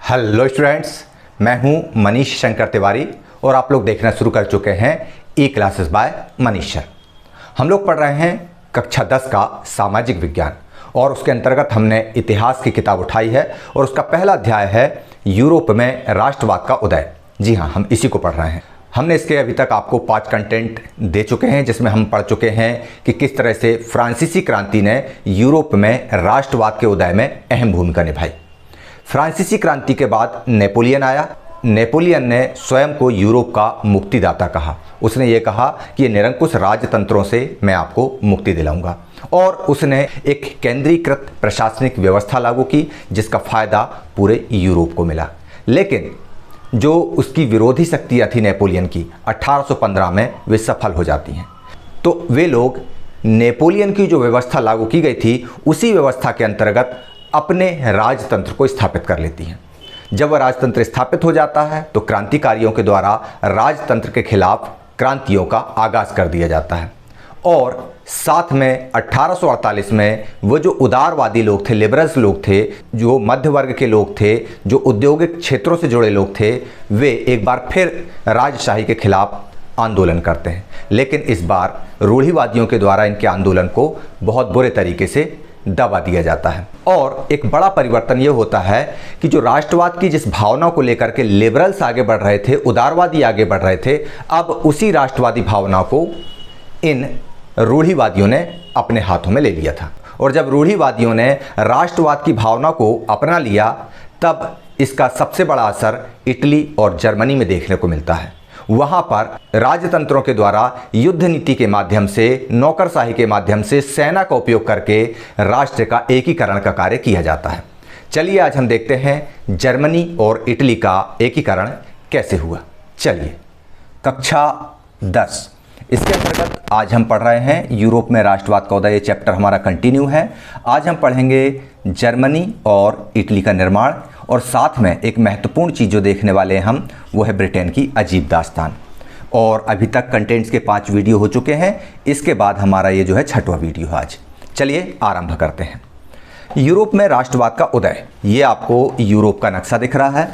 Hello students, मैं हूं मनीष शंकर तिवारी और आप लोग देखना शुरू कर चुके हैं ई क्लासेस बाय मनीष सर। हम लोग पढ़ रहे हैं कक्षा 10 का सामाजिक विज्ञान और उसके अंतर्गत हमने इतिहास की किताब उठाई है और उसका पहला अध्याय है यूरोप में राष्ट्रवाद का उदय। जी हाँ, हम इसी को पढ़ रहे हैं। हमने इसके अभी तक आपको 5 कंटेंट दे चुके हैं जिसमें हम पढ़ चुके हैं कि किस तरह से फ्रांसीसी क्रांति ने यूरोप में राष्ट्रवाद के उदय में अहम भूमिका निभाई। फ्रांसीसी क्रांति के बाद नेपोलियन आया। नेपोलियन ने स्वयं को यूरोप का मुक्तिदाता कहा। उसने ये कहा कि ये निरंकुश राजतंत्रों से मैं आपको मुक्ति दिलाऊंगा और उसने एक केंद्रीकृत प्रशासनिक व्यवस्था लागू की जिसका फ़ायदा पूरे यूरोप को मिला। लेकिन जो उसकी विरोधी शक्तियाँ थी नेपोलियन की, 1815 में वे सफल हो जाती हैं। तो वे लोग नेपोलियन की जो व्यवस्था लागू की गई थी उसी व्यवस्था के अंतर्गत अपने राजतंत्र को स्थापित कर लेती हैं। जब वह राजतंत्र स्थापित हो जाता है तो क्रांतिकारियों के द्वारा राजतंत्र के खिलाफ क्रांतियों का आगाज़ कर दिया जाता है और साथ में 1848 में वो जो उदारवादी लोग थे, लिबरल्स लोग थे, जो मध्य वर्ग के लोग थे, जो औद्योगिक क्षेत्रों से जुड़े लोग थे, वे एक बार फिर राजशाही के खिलाफ आंदोलन करते हैं। लेकिन इस बार रूढ़िवादियों के द्वारा इनके आंदोलन को बहुत बुरे तरीके से दबा दिया जाता है और एक बड़ा परिवर्तन ये होता है कि जो राष्ट्रवाद की जिस भावना को लेकर के लिबरल्स आगे बढ़ रहे थे, उदारवादी आगे बढ़ रहे थे, अब उसी राष्ट्रवादी भावना को इन रूढ़िवादियों ने अपने हाथों में ले लिया था। और जब रूढ़िवादियों ने राष्ट्रवाद की भावना को अपना लिया तब इसका सबसे बड़ा असर इटली और जर्मनी में देखने को मिलता है। वहाँ पर राजतंत्रों के द्वारा युद्ध नीति के माध्यम से, नौकरशाही के माध्यम से, सेना का उपयोग करके राष्ट्र का एकीकरण का कार्य किया जाता है। चलिए आज हम देखते हैं जर्मनी और इटली का एकीकरण कैसे हुआ। चलिए, कक्षा 10 इसके अंतर्गत आज हम पढ़ रहे हैं यूरोप में राष्ट्रवाद का उदय। ये चैप्टर हमारा कंटिन्यू है। आज हम पढ़ेंगे जर्मनी और इटली का निर्माण और साथ में एक महत्वपूर्ण चीज़ जो देखने वाले हैं हम, वो है ब्रिटेन की अजीब दास्तान। और अभी तक कंटेंट्स के 5 वीडियो हो चुके हैं। इसके बाद हमारा ये जो है 6वां वीडियो है आज। चलिए आरंभ करते हैं। यूरोप में राष्ट्रवाद का उदय, ये आपको यूरोप का नक्शा दिख रहा है।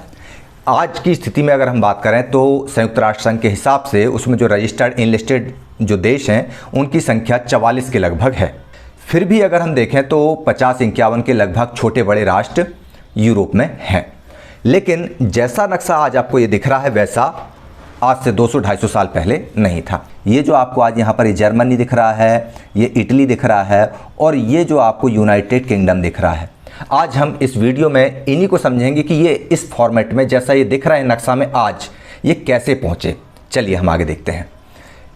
आज की स्थिति में अगर हम बात करें तो संयुक्त राष्ट्र संघ के हिसाब से उसमें जो रजिस्टर्ड इनलिस्टेड जो देश हैं उनकी संख्या 44 के लगभग है। फिर भी अगर हम देखें तो 50-51 के लगभग छोटे बड़े राष्ट्र यूरोप में हैं। लेकिन जैसा नक्शा आज आपको ये दिख रहा है वैसा आज से 200-250 साल पहले नहीं था। ये जो आपको आज यहाँ पर ये जर्मनी दिख रहा है, ये इटली दिख रहा है और ये जो आपको यूनाइटेड किंगडम दिख रहा है, आज हम इस वीडियो में इन्हीं को समझेंगे कि ये इस फॉर्मेट में जैसा ये दिख रहा है नक्शा में आज ये कैसे पहुँचे। चलिए हम आगे देखते हैं।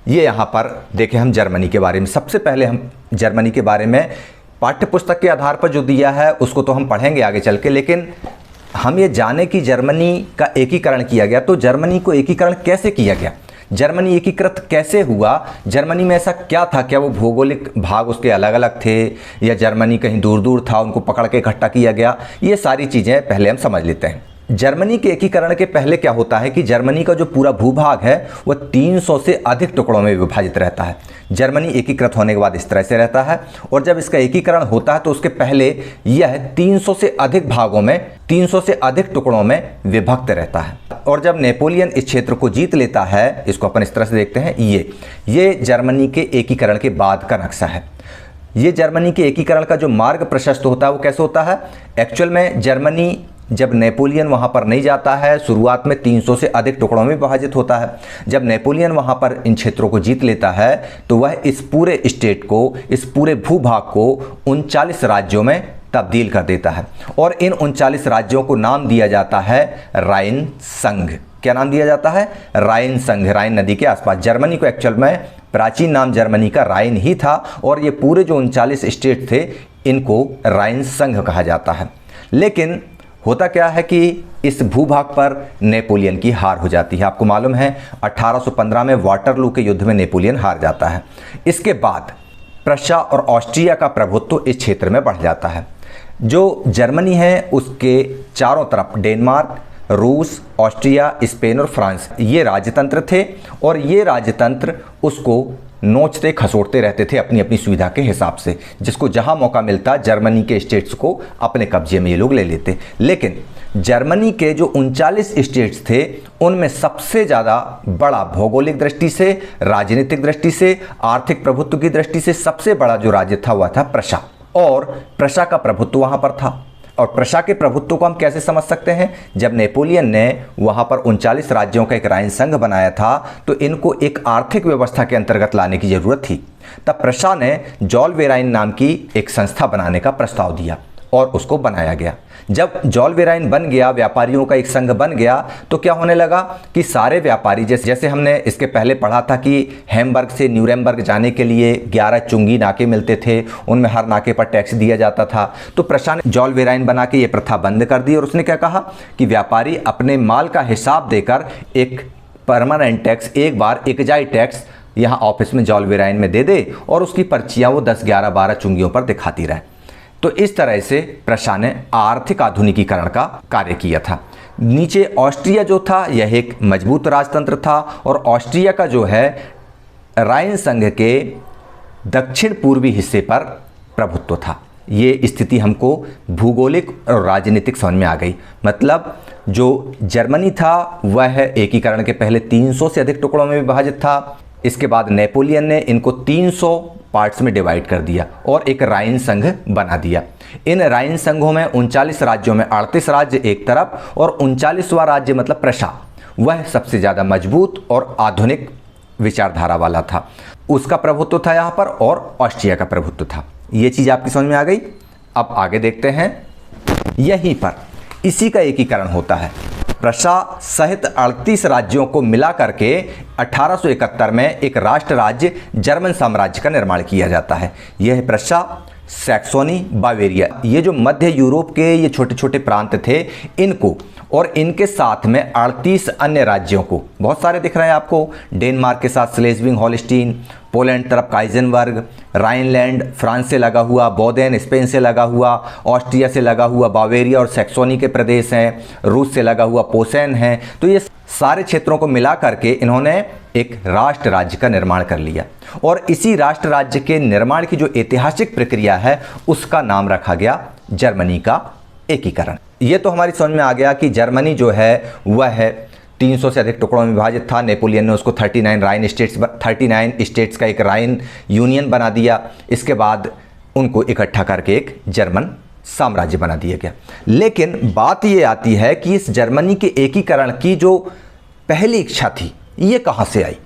ये यहाँ पर देखें हम जर्मनी के बारे में, सबसे पहले हम जर्मनी के बारे में पाठ्य पुस्तक के आधार पर जो दिया है उसको तो हम पढ़ेंगे आगे चल के, लेकिन हम ये जाने कि जर्मनी का एकीकरण किया गया तो जर्मनी को एकीकरण कैसे किया गया, जर्मनी एकीकृत कैसे हुआ, जर्मनी में ऐसा क्या था, क्या वो भौगोलिक भाग उसके अलग अलग थे या जर्मनी कहीं दूर दूर था, उनको पकड़ के इकट्ठा किया गया, ये सारी चीज़ें पहले हम समझ लेते हैं। जर्मनी के एकीकरण के पहले क्या होता है कि जर्मनी का जो पूरा भूभाग है वह 300 से अधिक टुकड़ों में विभाजित रहता है। जर्मनी एकीकृत होने के बाद इस तरह से रहता है और जब इसका एकीकरण होता है तो उसके पहले यह 300 से अधिक भागों में, 300 से अधिक टुकड़ों में विभक्त रहता है। और जब नेपोलियन इस क्षेत्र को जीत लेता है, इसको अपन इस तरह से देखते हैं, ये जर्मनी के एकीकरण के बाद का नक्शा है। ये जर्मनी के एकीकरण का जो मार्ग प्रशस्त होता है वो कैसे होता है। एक्चुअल में जर्मनी जब नेपोलियन वहाँ पर नहीं जाता है, शुरुआत में 300 से अधिक टुकड़ों में विभाजित होता है। जब नेपोलियन वहाँ पर इन क्षेत्रों को जीत लेता है तो वह इस पूरे स्टेट को, इस पूरे भूभाग को 39 राज्यों में तब्दील कर देता है और इन 39 राज्यों को नाम दिया जाता है राइन संघ। क्या नाम दिया जाता है? राइन संघ। राइन नदी के आसपास जर्मनी को एक्चुअल में प्राचीन नाम जर्मनी का राइन ही था और ये पूरे जो 39 स्टेट थे इनको राइन संघ कहा जाता है। लेकिन होता क्या है कि इस भूभाग पर नेपोलियन की हार हो जाती है। आपको मालूम है 1815 में वाटरलू के युद्ध में नेपोलियन हार जाता है। इसके बाद प्रशा और ऑस्ट्रिया का प्रभुत्व इस क्षेत्र में बढ़ जाता है। जो जर्मनी है उसके चारों तरफ डेनमार्क, रूस, ऑस्ट्रिया, स्पेन और फ्रांस ये राजतंत्र थे और ये राजतंत्र उसको नोचते खसोटते रहते थे अपनी अपनी सुविधा के हिसाब से, जिसको जहां मौका मिलता जर्मनी के स्टेट्स को अपने कब्जे में ये लोग ले लेते। लेकिन जर्मनी के जो 39 स्टेट्स थे उनमें सबसे ज़्यादा बड़ा भौगोलिक दृष्टि से, राजनीतिक दृष्टि से, आर्थिक प्रभुत्व की दृष्टि से सबसे बड़ा जो राज्य था वह था प्रशा, और प्रशा का प्रभुत्व वहाँ पर था। और प्रशा के प्रभुत्व को हम कैसे समझ सकते हैं? जब नेपोलियन ने वहाँ पर 39 राज्यों का एक राइन संघ बनाया था तो इनको एक आर्थिक व्यवस्था के अंतर्गत लाने की ज़रूरत थी। तब प्रशा ने जॉलवेराइन नाम की एक संस्था बनाने का प्रस्ताव दिया और उसको बनाया गया। जब जॉलवेराइन बन गया, व्यापारियों का एक संघ बन गया, तो क्या होने लगा कि सारे व्यापारी, जैसे हमने इसके पहले पढ़ा था कि हैम्बर्ग से न्यूरेमबर्ग जाने के लिए 11 चुंगी नाके मिलते थे, उनमें हर नाके पर टैक्स दिया जाता था। तो प्रशा ने जॉलवेराइन बना के ये प्रथा बंद कर दी और उसने क्या कहा कि व्यापारी अपने माल का हिसाब देकर एक परमानेंट टैक्स, एक बार एकजाई टैक्स यहाँ ऑफिस में जॉलवेराइन में दे दे और उसकी पर्चियाँ वो 10, 11, 12 चुंगियों पर दिखाती रहे। तो इस तरह से प्रशा ने आर्थिक आधुनिकीकरण का कार्य किया था। नीचे ऑस्ट्रिया जो था यह एक मजबूत राजतंत्र था और ऑस्ट्रिया का जो है राइन संघ के दक्षिण पूर्वी हिस्से पर प्रभुत्व था। ये स्थिति हमको भूगोलिक और राजनीतिक समझ में आ गई। मतलब जो जर्मनी था वह एकीकरण के पहले 300 से अधिक टुकड़ों में विभाजित था। इसके बाद नेपोलियन ने इनको 300 पार्ट्स में डिवाइड कर दिया और एक राइन संघ बना दिया। इन राइन संघों में 39 राज्यों में 38 राज्य एक तरफ और 39वां राज्य मतलब प्रशा वह सबसे ज़्यादा मजबूत और आधुनिक विचारधारा वाला था। उसका प्रभुत्व था यहाँ पर और ऑस्ट्रिया का प्रभुत्व था। ये चीज़ आपकी समझ में आ गई। अब आगे देखते हैं। यहीं पर इसी का एकीकरण होता है। प्रशा सहित 38 राज्यों को मिला करके 1871 में एक राष्ट्र राज्य जर्मन साम्राज्य का निर्माण किया जाता है। यह है प्रशा, सैक्सोनी, बावेरिया। ये जो मध्य यूरोप के ये छोटे छोटे प्रांत थे, इनको और इनके साथ में 38 अन्य राज्यों को, बहुत सारे दिख रहे हैं आपको, डेनमार्क के साथ स्लेज़विंग होल्स्टीन, पोलैंड तरफ काइजनबर्ग, राइनलैंड फ्रांस से लगा हुआ, बोदेन स्पेन से लगा हुआ, ऑस्ट्रिया से लगा हुआ बावेरिया और सैक्सोनी के प्रदेश हैं, रूस से लगा हुआ पोसेन है। तो ये सारे क्षेत्रों को मिला करके इन्होंने एक राष्ट्र राज्य का निर्माण कर लिया और इसी राष्ट्र राज्य के निर्माण की जो ऐतिहासिक प्रक्रिया है उसका नाम रखा गया जर्मनी का एकीकरण। ये तो हमारी समझ में आ गया कि जर्मनी जो है वह है 300 से अधिक टुकड़ों में विभाजित था। नेपोलियन ने उसको 39 स्टेट्स का एक राइन यूनियन बना दिया। इसके बाद उनको इकट्ठा करके एक जर्मन साम्राज्य बना दिया गया। लेकिन बात ये आती है कि इस जर्मनी के एकीकरण की जो पहली इच्छा थी ये कहाँ से आई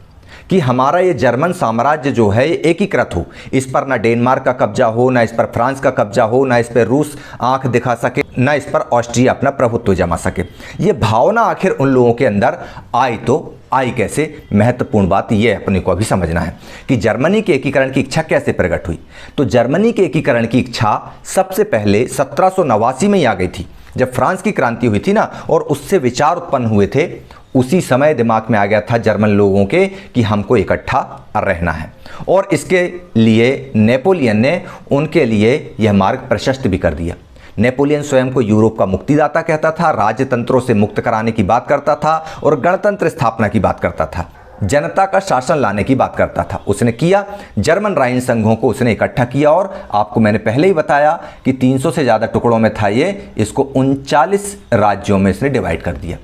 कि हमारा ये जर्मन साम्राज्य जो है ये एकीकृत हो, इस पर ना डेनमार्क का कब्जा हो, ना इस पर फ्रांस का कब्जा हो, ना इस पर रूस आंख दिखा सके, ना इस पर ऑस्ट्रिया अपना प्रभुत्व जमा सके। ये भावना आखिर उन लोगों के अंदर आई तो आई कैसे? महत्वपूर्ण बात ये अपने को अभी समझना है कि जर्मनी के एकीकरण की इच्छा कैसे प्रकट हुई। तो जर्मनी के एकीकरण की इच्छा सबसे पहले 1789 में ही आ गई थी, जब फ्रांस की क्रांति हुई थी ना, और उससे विचार उत्पन्न हुए थे। उसी समय दिमाग में आ गया था जर्मन लोगों के कि हमको इकट्ठा रहना है, और इसके लिए नेपोलियन ने उनके लिए यह मार्ग प्रशस्त भी कर दिया। नेपोलियन स्वयं को यूरोप का मुक्तिदाता कहता था, राजतंत्रों से मुक्त कराने की बात करता था और गणतंत्र स्थापना की बात करता था, जनता का शासन लाने की बात करता था। उसने किया, जर्मन राइन संघों को उसने इकट्ठा किया और आपको मैंने पहले ही बताया कि 300 से ज़्यादा टुकड़ों में था ये, इसको 39 राज्यों में इसने डिवाइड कर दिया।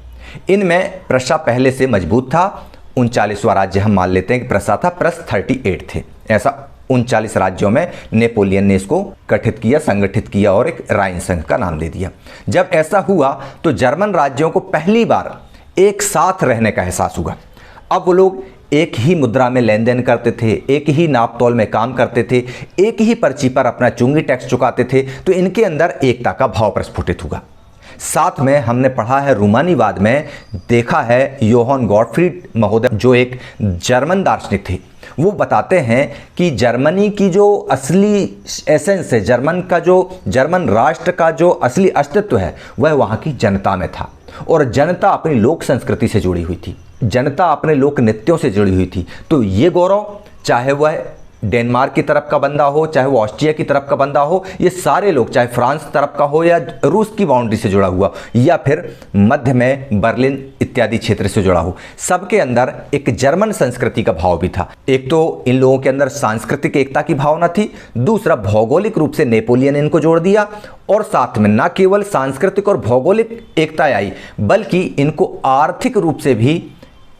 इनमें प्रशा पहले से मजबूत था। 39वां राज्य हम मान लेते हैं कि प्रशा था, प्लस 38 थे। ऐसा 39 राज्यों में नेपोलियन ने इसको गठित किया, संगठित किया और एक राइन संघ का नाम दे दिया। जब ऐसा हुआ तो जर्मन राज्यों को पहली बार एक साथ रहने का एहसास हुआ। अब वो लोग एक ही मुद्रा में लेन देन करते थे, एक ही नाप तौल में काम करते थे, एक ही पर्ची पर अपना चुंगी टैक्स चुकाते थे, तो इनके अंदर एकता का भाव प्रस्फुटित हुआ। साथ में हमने पढ़ा है, रूमानीवाद में देखा है, योहान गॉटफ्रीड महोदय जो एक जर्मन दार्शनिक थे, वो बताते हैं कि जर्मनी की जो असली एसेंस है, जर्मन राष्ट्र का जो असली अस्तित्व है वह वहाँ की जनता में था, और जनता अपनी लोक संस्कृति से जुड़ी हुई थी, जनता अपने लोक नृत्यों से जुड़ी हुई थी। तो ये गौरव चाहे वह डेनमार्क की तरफ का बंदा हो, चाहे वो ऑस्ट्रिया की तरफ का बंदा हो, ये सारे लोग, चाहे फ्रांस तरफ का हो या रूस की बाउंड्री से जुड़ा हुआ या फिर मध्य में बर्लिन इत्यादि क्षेत्र से जुड़ा हो, सबके अंदर एक जर्मन संस्कृति का भाव भी था। एक तो इन लोगों के अंदर सांस्कृतिक एकता की भावना थी, दूसरा भौगोलिक रूप से नेपोलियन इनको जोड़ दिया, और साथ में न केवल सांस्कृतिक और भौगोलिक एकता आई बल्कि इनको आर्थिक रूप से भी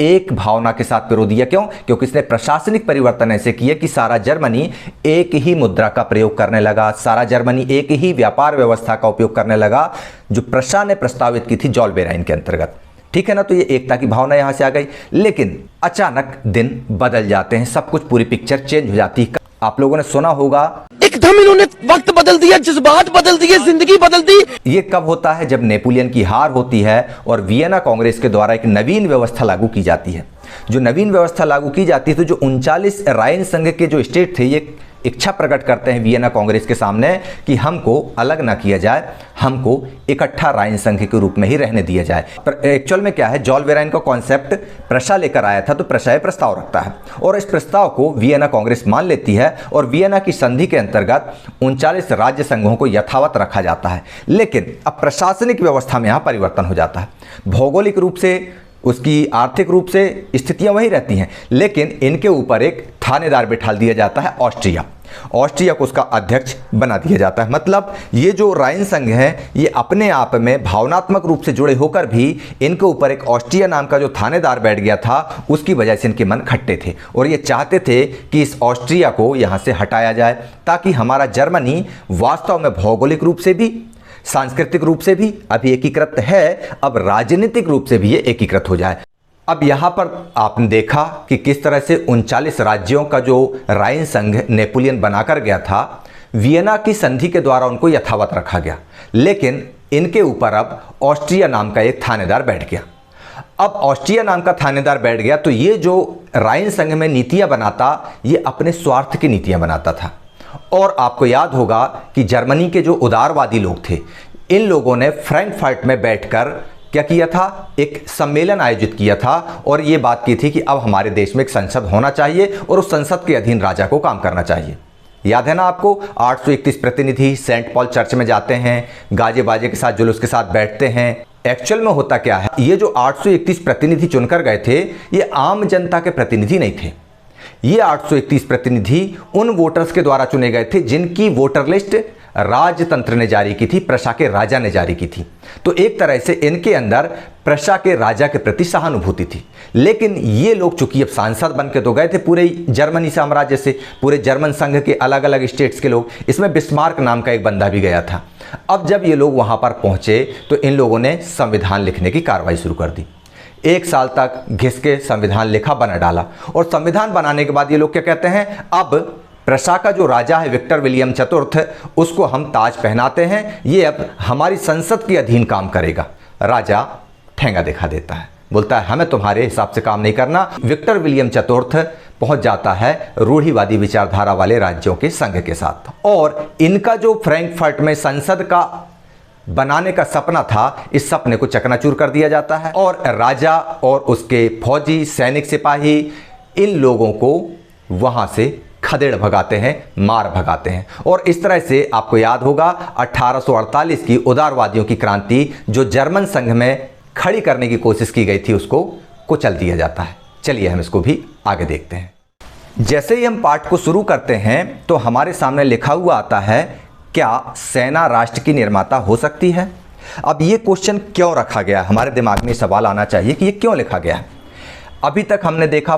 एक भावना के साथ पिरो दिया। क्यों? क्योंकि इसने प्रशासनिक परिवर्तन ऐसे किए कि सारा जर्मनी एक ही मुद्रा का प्रयोग करने लगा, सारा जर्मनी एक ही व्यापार व्यवस्था का उपयोग करने लगा जो प्रशा ने प्रस्तावित की थी जॉलबेराइन के अंतर्गत। ठीक है ना, तो ये एकता की भावना यहां से आ गई। लेकिन अचानक दिन बदल जाते हैं, सब कुछ, पूरी पिक्चर चेंज हो जाती है। आप लोगों ने सुना होगा, एकदम इन्होंने वक्त बदल दिया, जज्बात बदल दिए, जिंदगी बदल दी। ये कब होता है? जब नेपोलियन की हार होती है और वियना कांग्रेस के द्वारा एक नवीन व्यवस्था लागू की जाती है। जो नवीन व्यवस्था लागू की जाती है तो जो 39 राइन संघ के जो स्टेट थे ये इच्छा प्रकट करते हैं वियना कांग्रेस के सामने कि हमको अलग ना किया जाए, हमको इकट्ठा राइन संघ के रूप में ही रहने दिया जाए। पर एक्चुअल में क्या है, जॉलबेराइन का कॉन्सेप्ट प्रशा लेकर आया था, तो प्रशा ये प्रस्ताव रखता है और इस प्रस्ताव को वियना कांग्रेस मान लेती है और वियना की संधि के अंतर्गत 39 राज्य संघों को यथावत रखा जाता है। लेकिन अब प्रशासनिक व्यवस्था में यहाँ परिवर्तन हो जाता है। भौगोलिक रूप से, उसकी आर्थिक रूप से स्थितियां वही रहती हैं, लेकिन इनके ऊपर एक थानेदार बिठा दिया जाता है, ऑस्ट्रिया। ऑस्ट्रिया को उसका अध्यक्ष बना दिया जाता है। मतलब ये जो राइन संघ है ये अपने आप में भावनात्मक रूप से जुड़े होकर भी इनके ऊपर एक ऑस्ट्रिया नाम का जो थानेदार बैठ गया था, उसकी वजह से इनके मन खट्टे थे और ये चाहते थे कि इस ऑस्ट्रिया को यहाँ से हटाया जाए ताकि हमारा जर्मनी वास्तव में भौगोलिक रूप से भी, सांस्कृतिक रूप से भी अभी एकीकृत है, अब राजनीतिक रूप से भी ये एकीकृत हो जाए। अब यहाँ पर आपने देखा कि किस तरह से 39 राज्यों का जो राइन संघ नेपोलियन बनाकर गया था, वियना की संधि के द्वारा उनको यथावत रखा गया, लेकिन इनके ऊपर अब ऑस्ट्रिया नाम का एक थानेदार बैठ गया। अब ऑस्ट्रिया नाम का थानेदार बैठ गया तो ये जो राइन संघ में नीतियां बनाता, ये अपने स्वार्थ की नीतियां बनाता था। और आपको याद होगा कि जर्मनी के जो उदारवादी लोग थे, इन लोगों ने फ्रैंकफर्ट में बैठकर क्या किया था, एक सम्मेलन आयोजित किया था और ये बात की थी कि अब हमारे देश में एक संसद होना चाहिए और उस संसद के अधीन राजा को काम करना चाहिए। याद है ना आपको, 831 प्रतिनिधि सेंट पॉल चर्च में जाते हैं, गाजे बाजे के साथ, जुलूस के साथ बैठते हैं। एक्चुअल में होता क्या है, ये जो 831 प्रतिनिधि चुनकर गए थे ये आम जनता के प्रतिनिधि नहीं थे। ये 831 प्रतिनिधि उन वोटर्स के द्वारा चुने गए थे जिनकी वोटर लिस्ट राजतंत्र ने जारी की थी, प्रशा के राजा ने जारी की थी। तो एक तरह से इनके अंदर प्रशा के राजा के प्रति सहानुभूति थी। लेकिन ये लोग चूंकि अब सांसद बन के तो गए थे पूरे जर्मनी साम्राज्य से, पूरे जर्मन संघ के अलग अलग स्टेट्स के लोग, इसमें बिस्मार्क नाम का एक बंदा भी गया था। अब जब ये लोग वहां पर पहुंचे तो इन लोगों ने संविधान लिखने की कार्रवाई शुरू कर दी। 1 साल तक घिस के संविधान लिखा, बना डाला। और संविधान बनाने के बाद ये लोग क्या कहते हैं, अब प्रशा का जो राजा है विक्टर विलियम चतुर्थ, उसको हम ताज पहनाते हैं, ये अब हमारी संसद के अधीन काम करेगा। राजा ठेंगा दिखा देता है, बोलता है हमें तुम्हारे हिसाब से काम नहीं करना। विक्टर विलियम चतुर्थ पहुंच जाता है रूढ़िवादी विचारधारा वाले राज्यों के संघ के साथ, और इनका जो फ्रैंकफर्ट में संसद का बनाने का सपना था, इस सपने को चकनाचूर कर दिया जाता है और राजा और उसके फौजी, सैनिक, सिपाही इन लोगों को वहां से खदेड़ भगाते हैं, मार भगाते हैं। और इस तरह से आपको याद होगा 1848 की उदारवादियों की क्रांति जो जर्मन संघ में खड़ी करने की कोशिश की गई थी, उसको कुचल दिया जाता है। चलिए हम इसको भी आगे देखते हैं। जैसे ही हम पाठ को शुरू करते हैं तो हमारे सामने लिखा हुआ आता है, क्या सेना राष्ट्र की निर्माता हो सकती है? अब ये क्वेश्चन क्यों रखा गया, हमारे दिमाग में सवाल आना चाहिए कि ये क्यों लिखा गया है। अभी तक हमने देखा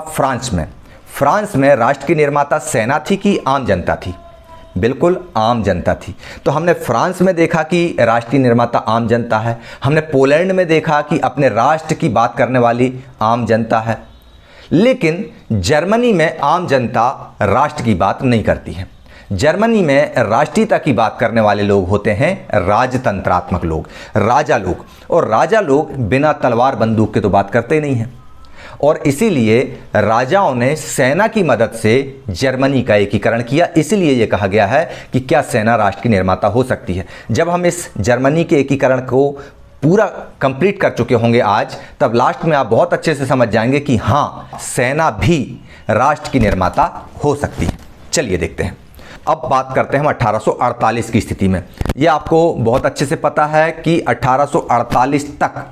फ्रांस में राष्ट्र की निर्माता सेना थी कि आम जनता थी? बिल्कुल आम जनता थी। तो हमने फ्रांस में देखा कि राष्ट्र की निर्माता आम जनता है, हमने पोलैंड में देखा कि अपने राष्ट्र की बात करने वाली आम जनता है, लेकिन जर्मनी में आम जनता राष्ट्र की बात नहीं करती है। जर्मनी में राष्ट्रीयता की बात करने वाले लोग होते हैं राजतंत्रात्मक लोग, राजा लोग, और राजा लोग बिना तलवार बंदूक के तो बात करते ही नहीं हैं। और इसीलिए राजाओं ने सेना की मदद से जर्मनी का एकीकरण किया। इसीलिए यह कहा गया है कि क्या सेना राष्ट्र की निर्माता हो सकती है। जब हम इस जर्मनी के एकीकरण को पूरा कंप्लीट कर चुके होंगे आज, तब लास्ट में आप बहुत अच्छे से समझ जाएंगे कि हाँ, सेना भी राष्ट्र की निर्माता हो सकती है। चलिए देखते हैं। अब बात करते हैं हम 1848 की स्थिति में। ये आपको बहुत अच्छे से पता है कि 1848 तक,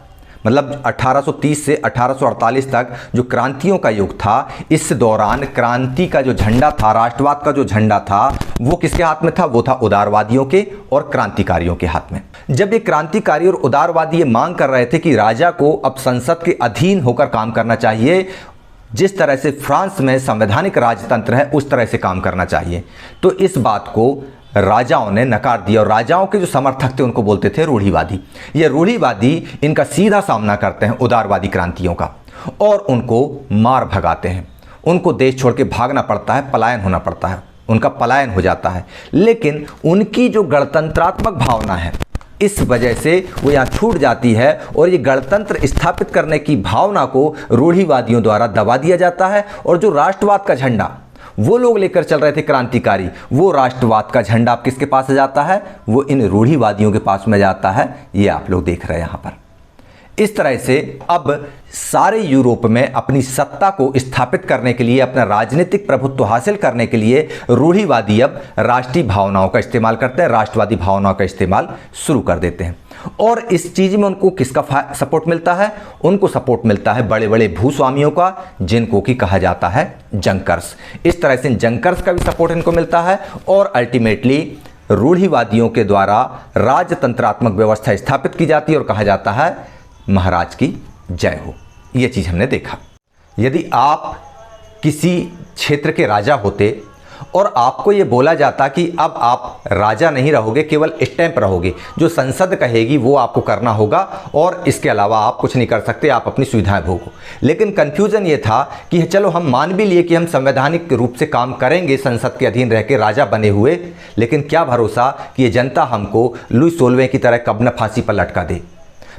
मतलब 1830 से 1848 तक जो क्रांतियों का युग था, इस दौरान क्रांति का जो झंडा था, राष्ट्रवाद का जो झंडा था, वो किसके हाथ में था? वो था उदारवादियों के और क्रांतिकारियों के हाथ में। जब ये क्रांतिकारी और उदारवादी ये मांग कर रहे थे कि राजा को अब संसद के अधीन होकर काम करना चाहिए, जिस तरह से फ्रांस में संवैधानिक राजतंत्र है उस तरह से काम करना चाहिए, तो इस बात को राजाओं ने नकार दिया। और राजाओं के जो समर्थक थे उनको बोलते थे रूढ़िवादी। ये रूढ़िवादी इनका सीधा सामना करते हैं उदारवादी क्रांतियों का और उनको मार भगाते हैं। उनको देश छोड़ के भागना पड़ता है, पलायन होना पड़ता है, उनका पलायन हो जाता है। लेकिन उनकी जो गणतंत्रात्मक भावना है, इस वजह से वो यहाँ छूट जाती है और ये गणतंत्र स्थापित करने की भावना को रूढ़िवादियों द्वारा दबा दिया जाता है। और जो राष्ट्रवाद का झंडा वो लोग लेकर चल रहे थे क्रांतिकारी, वो राष्ट्रवाद का झंडा अब किसके पास जाता है? वो इन रूढ़िवादियों के पास में जाता है। ये आप लोग देख रहे हैं यहाँ पर। इस तरह से अब सारे यूरोप में अपनी सत्ता को स्थापित करने के लिए, अपना राजनीतिक प्रभुत्व हासिल करने के लिए रूढ़िवादी अब राष्ट्रीय भावनाओं का इस्तेमाल करते हैं, राष्ट्रवादी भावनाओं का इस्तेमाल शुरू कर देते हैं। और इस चीज़ में उनको किसका सपोर्ट मिलता है? उनको सपोर्ट मिलता है बड़े बड़े भूस्वामियों का, जिनको कि कहा जाता है जंकर्स। इस तरह से जंकर्स का भी सपोर्ट इनको मिलता है और अल्टीमेटली रूढ़िवादियों के द्वारा राजतंत्रात्मक व्यवस्था स्थापित की जाती है और कहा जाता है महाराज की जय हो। ये चीज़ हमने देखा। यदि आप किसी क्षेत्र के राजा होते और आपको ये बोला जाता कि अब आप राजा नहीं रहोगे, केवल स्टैंप रहोगे, जो संसद कहेगी वो आपको करना होगा और इसके अलावा आप कुछ नहीं कर सकते, आप अपनी सुविधाएं भोगो। लेकिन कंफ्यूजन ये था कि चलो हम मान भी लिए कि हम संवैधानिक रूप से काम करेंगे, संसद के अधीन रह के राजा बने हुए, लेकिन क्या भरोसा कि ये जनता हमको लुई 16वें की तरह कब न फांसी पर लटका दे।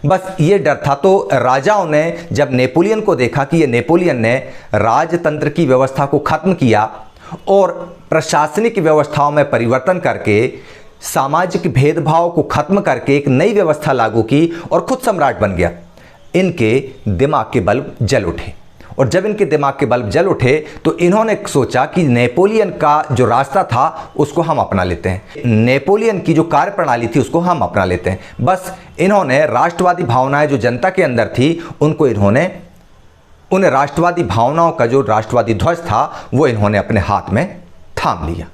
बस ये डर था। तो राजाओं ने जब नेपोलियन को देखा कि ये नेपोलियन ने राजतंत्र की व्यवस्था को खत्म किया और प्रशासनिक व्यवस्थाओं में परिवर्तन करके सामाजिक भेदभाव को खत्म करके एक नई व्यवस्था लागू की और खुद सम्राट बन गया, इनके दिमाग के बल्ब जल उठे। और जब इनके दिमाग के बल्ब जल उठे तो इन्होंने सोचा कि नेपोलियन का जो रास्ता था उसको हम अपना लेते हैं, नेपोलियन की जो कार्यप्रणाली थी उसको हम अपना लेते हैं। बस इन्होंने राष्ट्रवादी भावनाएं जो जनता के अंदर थी उनको इन्होंने, उन राष्ट्रवादी भावनाओं का जो राष्ट्रवादी ध्वज था वो इन्होंने अपने हाथ में थाम लिया।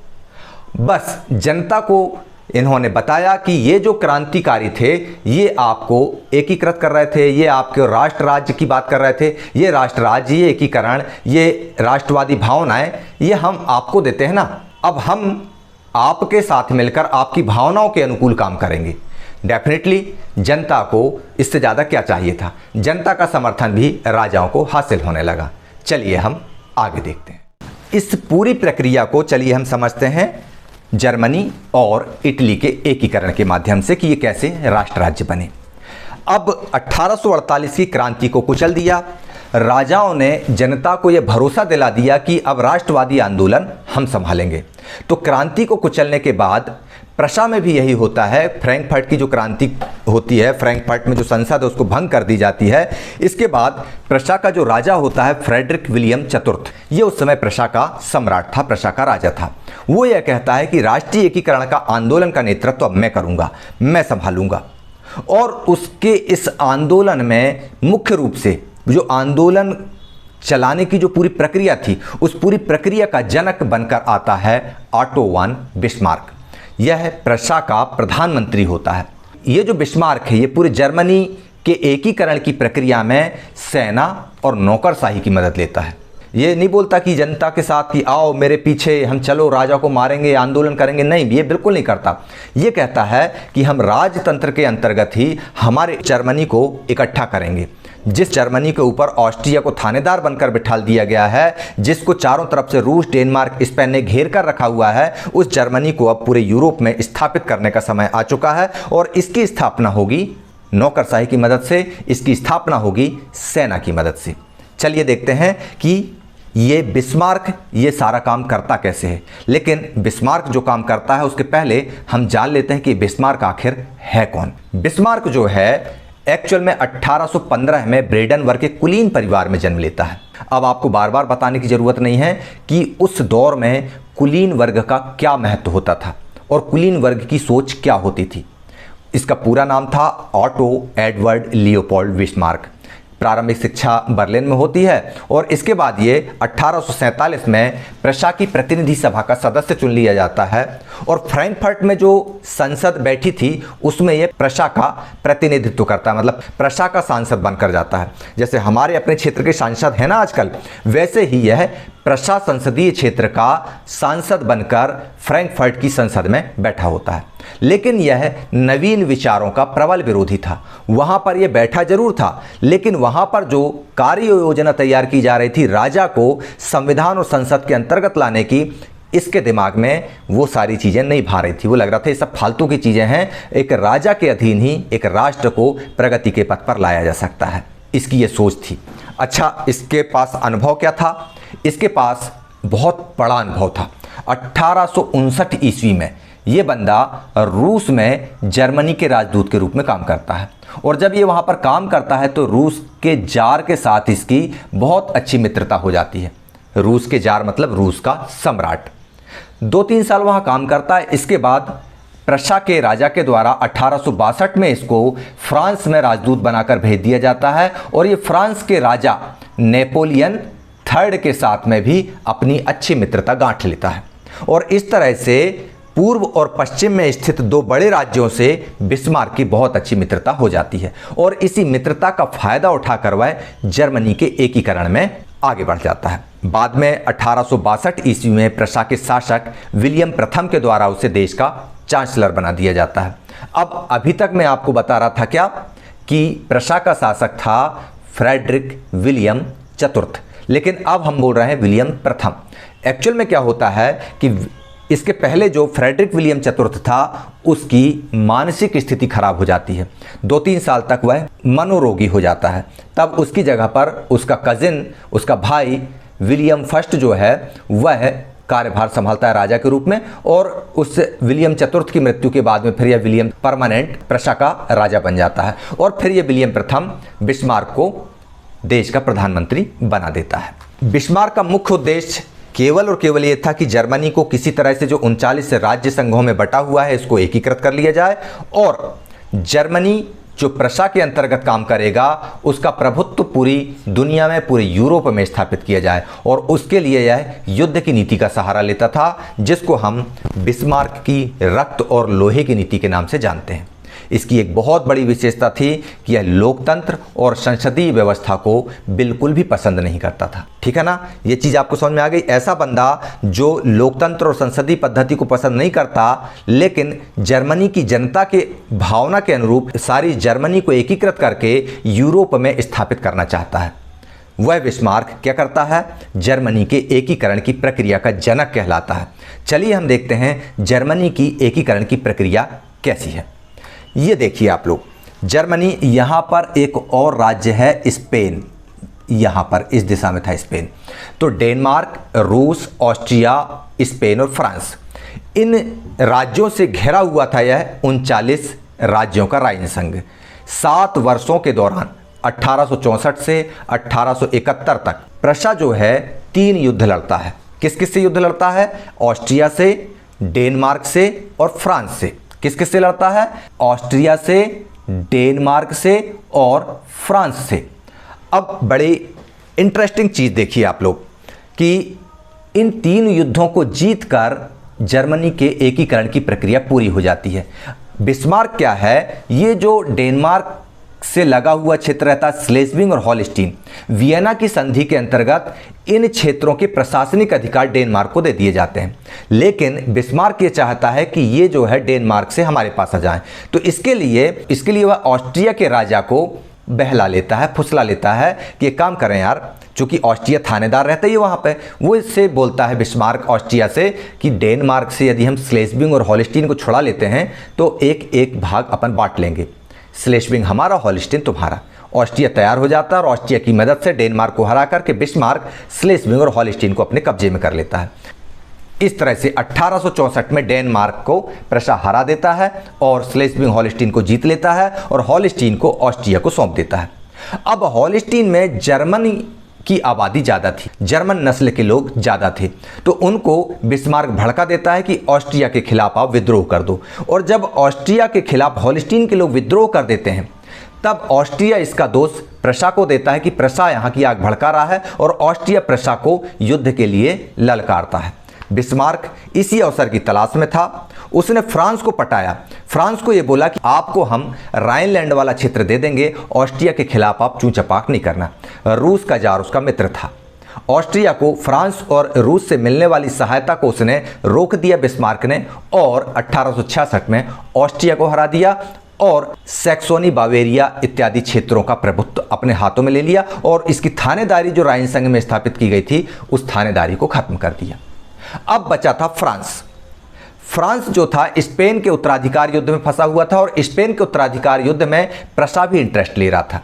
बस जनता को इन्होंने बताया कि ये जो क्रांतिकारी थे ये आपको एकीकृत कर रहे थे, ये आपके राष्ट्र राज्य की बात कर रहे थे, ये राष्ट्र राज्य, ये एकीकरण, ये राष्ट्रवादी भावनाएं, ये हम आपको देते हैं ना, अब हम आपके साथ मिलकर आपकी भावनाओं के अनुकूल काम करेंगे। डेफिनेटली जनता को इससे ज़्यादा क्या चाहिए था? जनता का समर्थन भी राजाओं को हासिल होने लगा। चलिए हम आगे देखते हैं इस पूरी प्रक्रिया को। चलिए हम समझते हैं जर्मनी और इटली के एकीकरण के माध्यम से कि ये कैसे राष्ट्र राज्य बने। अब 1848 की क्रांति को कुचल दिया। राजाओं ने जनता को यह भरोसा दिला दिया कि अब राष्ट्रवादी आंदोलन हम संभालेंगे। तो क्रांति को कुचलने के बाद प्रशा में भी यही होता है। फ्रैंकफर्ट की जो क्रांति होती है, फ्रैंकफर्ट में जो संसद है उसको भंग कर दी जाती है। इसके बाद प्रशा का जो राजा होता है फ्रेडरिक विलियम चतुर्थ, ये उस समय प्रशा का सम्राट था, प्रशा का राजा था। वो यह कहता है कि राष्ट्रीय एकीकरण का आंदोलन का नेतृत्व अब मैं करूँगा, मैं संभालूंगा। और उसके इस आंदोलन में मुख्य रूप से जो आंदोलन चलाने की जो पूरी प्रक्रिया थी, उस पूरी प्रक्रिया का जनक बनकर आता है ऑटो वन बिस्मार्क। यह प्रशा का प्रधानमंत्री होता है। ये जो बिस्मार्क है ये पूरे जर्मनी के एकीकरण की प्रक्रिया में सेना और नौकरशाही की मदद लेता है। ये नहीं बोलता कि जनता के साथ कि आओ मेरे पीछे, हम चलो राजा को मारेंगे, आंदोलन करेंगे, नहीं, ये बिल्कुल नहीं करता। ये कहता है कि हम राजतंत्र के अंतर्गत ही हमारे जर्मनी को इकट्ठा करेंगे। जिस जर्मनी के ऊपर ऑस्ट्रिया को थानेदार बनकर बिठा दिया गया है, जिसको चारों तरफ से रूस, डेनमार्क, स्पेन ने घेर कर रखा हुआ है, उस जर्मनी को अब पूरे यूरोप में स्थापित करने का समय आ चुका है। और इसकी स्थापना होगी नौकरशाही की मदद से, इसकी स्थापना होगी सेना की मदद से। चलिए देखते हैं कि ये बिस्मार्क ये सारा काम करता कैसे है। लेकिन बिस्मार्क जो काम करता है उसके पहले हम जान लेते हैं कि बिस्मार्क आखिर है कौन। बिस्मार्क जो है एक्चुअल में 1815 में ब्रेडनवर्ग के कुलीन परिवार में जन्म लेता है। अब आपको बार बार बताने की ज़रूरत नहीं है कि उस दौर में कुलीन वर्ग का क्या महत्व होता था और कुलीन वर्ग की सोच क्या होती थी। इसका पूरा नाम था ऑटो एडवर्ड लियोपोल्ड बिस्मार्क। प्रारंभिक शिक्षा बर्लिन में होती है और इसके बाद ये 1847 में प्रशा की प्रतिनिधि सभा का सदस्य चुन लिया जाता है और फ्रैंकफर्ट में जो संसद बैठी थी उसमें ये प्रशा का प्रतिनिधित्व करता है, मतलब प्रशा का सांसद बनकर जाता है। जैसे हमारे अपने क्षेत्र के सांसद हैं ना आजकल, वैसे ही यह प्रशा संसदीय क्षेत्र का सांसद बनकर फ्रैंकफर्ट की संसद में बैठा होता है। लेकिन यह नवीन विचारों का प्रबल विरोधी था। वहां पर यह बैठा जरूर था, लेकिन वहां पर जो कार्य योजना तैयार की जा रही थी राजा को संविधान और संसद के अंतर्गत लाने की, इसके दिमाग में वो सारी चीजें नहीं भा रही थी। वो लग रहा था ये सब फालतू की चीजें हैं, एक राजा के अधीन ही एक राष्ट्र को प्रगति के पथ पर लाया जा सकता है, इसकी ये सोच थी। अच्छा, इसके पास अनुभव क्या था? इसके पास बहुत बड़ा अनुभव था। 1859 ईस्वी में ये बंदा रूस में जर्मनी के राजदूत के रूप में काम करता है और जब ये वहाँ पर काम करता है तो रूस के जार के साथ इसकी बहुत अच्छी मित्रता हो जाती है। रूस के जार मतलब रूस का सम्राट। 2-3 साल वहाँ काम करता है। इसके बाद प्रशा के राजा के द्वारा 1862 में इसको फ्रांस में राजदूत बनाकर भेज दिया जाता है और ये फ्रांस के राजा नेपोलियन थर्ड के साथ में भी अपनी अच्छी मित्रता गांठ लेता है और इस तरह से पूर्व और पश्चिम में स्थित 2 बड़े राज्यों से बिस्मार्क की बहुत अच्छी मित्रता हो जाती है और इसी मित्रता का फायदा उठाकर वह जर्मनी के एकीकरण में आगे बढ़ जाता है। बाद में 1862 ईस्वी में प्रशा के शासक विलियम प्रथम के द्वारा उसे देश का चांसलर बना दिया जाता है। अब अभी तक मैं आपको बता रहा था क्या कि प्रशा का शासक था फ्रेडरिक विलियम चतुर्थ, लेकिन अब हम बोल रहे हैं विलियम प्रथम। एक्चुअल में क्या होता है कि इसके पहले जो फ्रेडरिक विलियम चतुर्थ था उसकी मानसिक स्थिति खराब हो जाती है। 2-3 साल तक वह मनोरोगी हो जाता है। तब उसकी जगह पर उसका कजिन, उसका भाई विलियम फर्स्ट जो है वह कार्यभार संभालता है राजा के रूप में और उस विलियम चतुर्थ की मृत्यु के बाद में फिर यह विलियम परमानेंट प्रशा का राजा बन जाता है और फिर यह विलियम प्रथम बिस्मार्क को देश का प्रधानमंत्री बना देता है। बिस्मार्क का मुख्य उद्देश्य केवल और केवल ये था कि जर्मनी को किसी तरह से जो 39 राज्य संघों में बटा हुआ है इसको एकीकृत कर लिया जाए और जर्मनी जो प्रशा के अंतर्गत काम करेगा उसका प्रभुत्व पूरी दुनिया में, पूरे यूरोप में स्थापित किया जाए और उसके लिए यह युद्ध की नीति का सहारा लेता था जिसको हम बिस्मार्क की रक्त और लोहे की नीति के नाम से जानते हैं। इसकी एक बहुत बड़ी विशेषता थी कि यह लोकतंत्र और संसदीय व्यवस्था को बिल्कुल भी पसंद नहीं करता था। ठीक है ना, ये चीज़ आपको समझ में आ गई। ऐसा बंदा जो लोकतंत्र और संसदीय पद्धति को पसंद नहीं करता लेकिन जर्मनी की जनता के भावना के अनुरूप सारी जर्मनी को एकीकृत करके यूरोप में स्थापित करना चाहता है, वह बिस्मार्क क्या करता है, जर्मनी के एकीकरण की प्रक्रिया का जनक कहलाता है। चलिए हम देखते हैं जर्मनी की एकीकरण की प्रक्रिया कैसी है। ये देखिए आप लोग, जर्मनी, यहाँ पर एक और राज्य है स्पेन, यहाँ पर इस दिशा में था स्पेन। तो डेनमार्क, रूस, ऑस्ट्रिया, स्पेन और फ्रांस, इन राज्यों से घिरा हुआ था यह 39 राज्यों का राइन संघ। 7 वर्षों के दौरान 1864 से 1871 तक प्रशा जो है 3 युद्ध लड़ता है। किस किस से युद्ध लड़ता है? ऑस्ट्रिया से, डेनमार्क से और फ्रांस से। किस किस से लड़ता है? ऑस्ट्रिया से, डेनमार्क से और फ्रांस से। अब बड़ी इंटरेस्टिंग चीज़ देखिए आप लोग कि इन 3 युद्धों को जीतकर जर्मनी के एकीकरण की प्रक्रिया पूरी हो जाती है। बिस्मार्क क्या है, ये जो डेनमार्क से लगा हुआ क्षेत्र रहता है स्लेस्विंग और हॉलस्टीन, वियना की संधि के अंतर्गत इन क्षेत्रों के प्रशासनिक अधिकार डेनमार्क को दे दिए जाते हैं। लेकिन बिस्मार्क ये चाहता है कि ये जो है डेनमार्क से हमारे पास आ जाए। तो इसके लिए वह ऑस्ट्रिया के राजा को बहला लेता है, फुसला लेता है कि एक काम करें यार, चूंकि ऑस्ट्रिया थानेदार रहता है वहाँ पे, वो इससे बोलता है बिस्मार्क ऑस्ट्रिया से कि डेनमार्क से यदि हम स्लेस्विंग और हॉलस्टीन को छुड़ा लेते हैं तो एक एक भाग अपन बांट लेंगे, स्लेस्विंग हमारा, हॉलस्टीन तुम्हारा। ऑस्ट्रिया तैयार हो जाता है और ऑस्ट्रिया की मदद से डेनमार्क को हरा करके बिस्मार्क स्लेस्विंग और हॉलस्टीन को अपने कब्जे में कर लेता है। इस तरह से 1864 में डेनमार्क को प्रशा हरा देता है और स्लेस्विंग हॉलस्टीन को जीत लेता है और हॉलस्टीन को ऑस्ट्रिया को सौंप देता है। अब हॉलस्टीन में जर्मनी की आबादी ज़्यादा थी, जर्मन नस्ल के लोग ज़्यादा थे, तो उनको बिस्मार्क भड़का देता है कि ऑस्ट्रिया के खिलाफ आप विद्रोह कर दो। और जब ऑस्ट्रिया के खिलाफ होल्स्टीन के लोग विद्रोह कर देते हैं, तब ऑस्ट्रिया इसका दोष प्रशा को देता है कि प्रशा यहाँ की आग भड़का रहा है, और ऑस्ट्रिया प्रशा को युद्ध के लिए ललकारता है। बिस्मार्क इसी अवसर की तलाश में था। उसने फ्रांस को पटाया, फ्रांस को यह बोला कि आपको हम राइनलैंड वाला क्षेत्र दे देंगे, ऑस्ट्रिया के खिलाफ आप चूं चपाक नहीं करना। रूस का जार उसका मित्र था। ऑस्ट्रिया को फ्रांस और रूस से मिलने वाली सहायता को उसने रोक दिया बिस्मार्क ने, और 1866 में ऑस्ट्रिया को हरा दिया और सैक्सोनी, बावेरिया इत्यादि क्षेत्रों का प्रभुत्व अपने हाथों में ले लिया, और इसकी थानेदारी जो राइन संघ में स्थापित की गई थी, उस थानेदारी को खत्म कर दिया। अब बचा था फ्रांस। फ्रांस जो था स्पेन के उत्तराधिकार युद्ध में फंसा हुआ था, और स्पेन के उत्तराधिकार युद्ध में प्रशा भी इंटरेस्ट ले रहा था।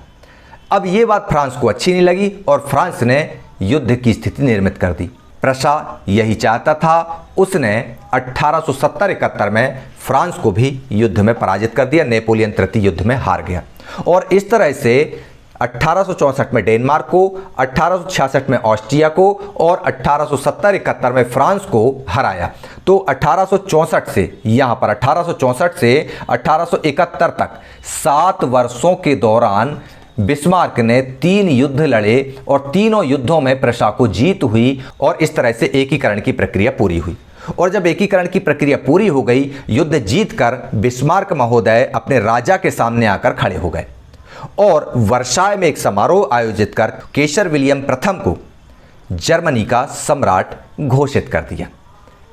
अब ये बात फ्रांस को अच्छी नहीं लगी और फ्रांस ने युद्ध की स्थिति निर्मित कर दी। प्रशा यही चाहता था, उसने 1870-71 में फ्रांस को भी युद्ध में पराजित कर दिया, नेपोलियन तृतीय युद्ध में हार गया। और इस तरह से 1864 में डेनमार्क को, 1866 में ऑस्ट्रिया को और 1870-71 में फ्रांस को हराया। तो 1864 से यहाँ पर 1864 से 1871 तक 7 वर्षों के दौरान बिस्मार्क ने 3 युद्ध लड़े, और तीनों युद्धों में प्रशा को जीत हुई, और इस तरह से एकीकरण की प्रक्रिया पूरी हुई। और जब एकीकरण की प्रक्रिया पूरी हो गई, युद्ध जीतकर बिस्मार्क महोदय अपने राजा के सामने आकर खड़े हो गए और वर्साय में एक समारोह आयोजित कर केसर विलियम प्रथम को जर्मनी का सम्राट घोषित कर दिया।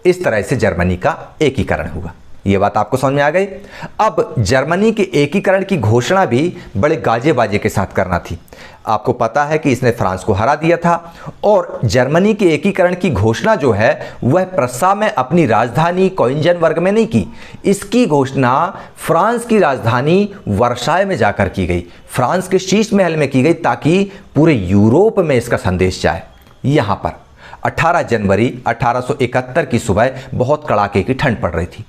इस तरह से जर्मनी का एकीकरण हुआ। ये बात आपको समझ में आ गई। अब जर्मनी के एकीकरण की घोषणा भी बड़े गाजे बाजे के साथ करना थी। आपको पता है कि इसने फ्रांस को हरा दिया था, और जर्मनी के एकीकरण की घोषणा जो है वह प्रशा में अपनी राजधानी कोइंजनबर्ग में नहीं की। इसकी घोषणा फ्रांस की राजधानी वर्साय में जाकर की गई, फ्रांस के शीश महल में की गई, ताकि पूरे यूरोप में इसका संदेश जाए। यहाँ पर 18 जनवरी 1871 की सुबह बहुत कड़ाके की ठंड पड़ रही थी।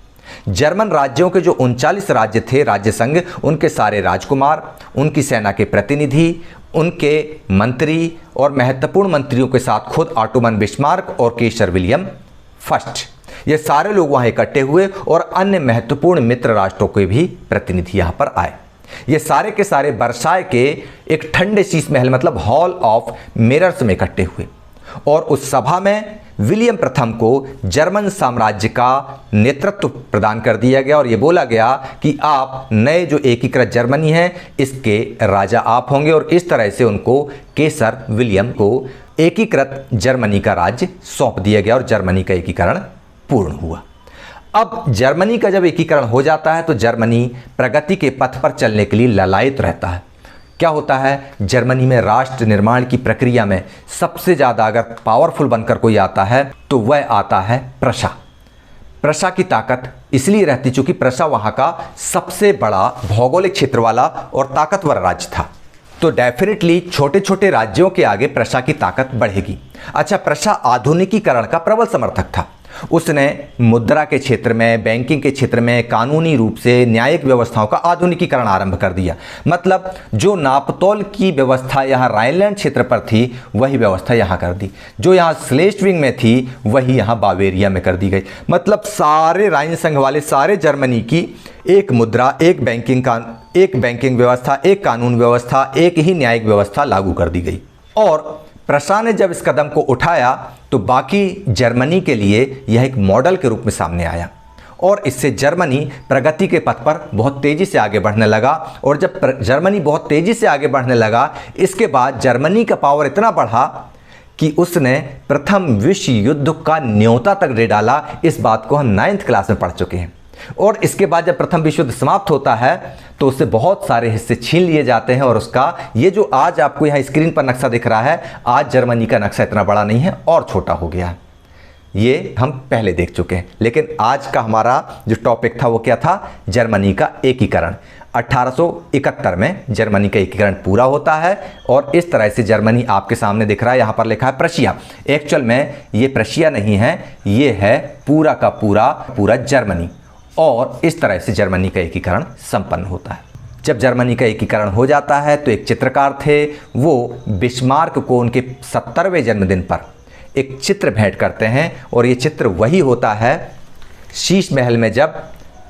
जर्मन राज्यों के जो 39 राज्य थे राज्य संघ, उनके सारे राजकुमार, उनकी सेना के प्रतिनिधि, उनके मंत्री और महत्वपूर्ण मंत्रियों के साथ खुद ऑटोमन बिस्मार्क और केसर विलियम फर्स्ट, ये सारे लोग वहां इकट्ठे हुए, और अन्य महत्वपूर्ण मित्र राष्ट्रों के भी प्रतिनिधि यहां पर आए। ये सारे के सारे वर्साय के एक ठंडे शीश महल मतलब हॉल ऑफ मिरर्स में इकट्ठे हुए, और उस सभा में विलियम प्रथम को जर्मन साम्राज्य का नेतृत्व प्रदान कर दिया गया, और ये बोला गया कि आप नए जो एकीकृत जर्मनी है इसके राजा आप होंगे, और इस तरह से उनको केसर विलियम को एकीकृत जर्मनी का राज्य सौंप दिया गया, और जर्मनी का एकीकरण पूर्ण हुआ। अब जर्मनी का जब एकीकरण हो जाता है तो जर्मनी प्रगति के पथ पर चलने के लिए ललायित रहता है। क्या होता है, जर्मनी में राष्ट्र निर्माण की प्रक्रिया में सबसे ज़्यादा अगर पावरफुल बनकर कोई आता है तो वह आता है प्रशा। प्रशा की ताकत इसलिए रहती चूंकि प्रशा वहाँ का सबसे बड़ा भौगोलिक क्षेत्र वाला और ताकतवर राज्य था, तो डेफिनेटली छोटे छोटे राज्यों के आगे प्रशा की ताकत बढ़ेगी। अच्छा, प्रशा आधुनिकीकरण का प्रबल समर्थक था। उसने मुद्रा के क्षेत्र में, बैंकिंग के क्षेत्र में कानूनी रूप से न्यायिक व्यवस्थाओं का आधुनिकीकरण आरंभ कर दिया। मतलब जो नापतोल की व्यवस्था यहाँ राइनलैंड क्षेत्र पर थी वही व्यवस्था यहाँ कर दी, जो यहाँ स्लेस्विंग में थी वही यहाँ बावेरिया में कर दी गई। मतलब सारे राइन संघ वाले सारे जर्मनी की एक मुद्रा, एक बैंकिंग व्यवस्था, एक कानून व्यवस्था, एक ही न्यायिक व्यवस्था लागू कर दी गई। और प्रशा ने जब इस कदम को उठाया तो बाकी जर्मनी के लिए यह एक मॉडल के रूप में सामने आया, और इससे जर्मनी प्रगति के पथ पर बहुत तेज़ी से आगे बढ़ने लगा। और जब जर्मनी बहुत तेज़ी से आगे बढ़ने लगा, इसके बाद जर्मनी का पावर इतना बढ़ा कि उसने प्रथम विश्व युद्ध का न्योता तक दे डाला। इस बात को हम 9th क्लास में पढ़ चुके हैं। और इसके बाद जब प्रथम विश्व युद्ध समाप्त होता है तो उससे बहुत सारे हिस्से छीन लिए जाते हैं, और उसका ये जो आज आपको यहाँ स्क्रीन पर नक्शा दिख रहा है, आज जर्मनी का नक्शा इतना बड़ा नहीं है और छोटा हो गया है। ये हम पहले देख चुके हैं। लेकिन आज का हमारा जो टॉपिक था वो क्या था, जर्मनी का एकीकरण। 1871 में जर्मनी का एकीकरण पूरा होता है, और इस तरह से जर्मनी आपके सामने दिख रहा है। यहाँ पर लिखा है प्रशिया। एक्चुअल में ये प्रशिया नहीं है, ये है पूरा का पूरा जर्मनी। और इस तरह से जर्मनी का एकीकरण संपन्न होता है। जब जर्मनी का एकीकरण हो जाता है तो एक चित्रकार थे, वो बिस्मार्क को उनके 70वें जन्मदिन पर एक चित्र भेंट करते हैं और ये चित्र वही होता है शीश महल में, जब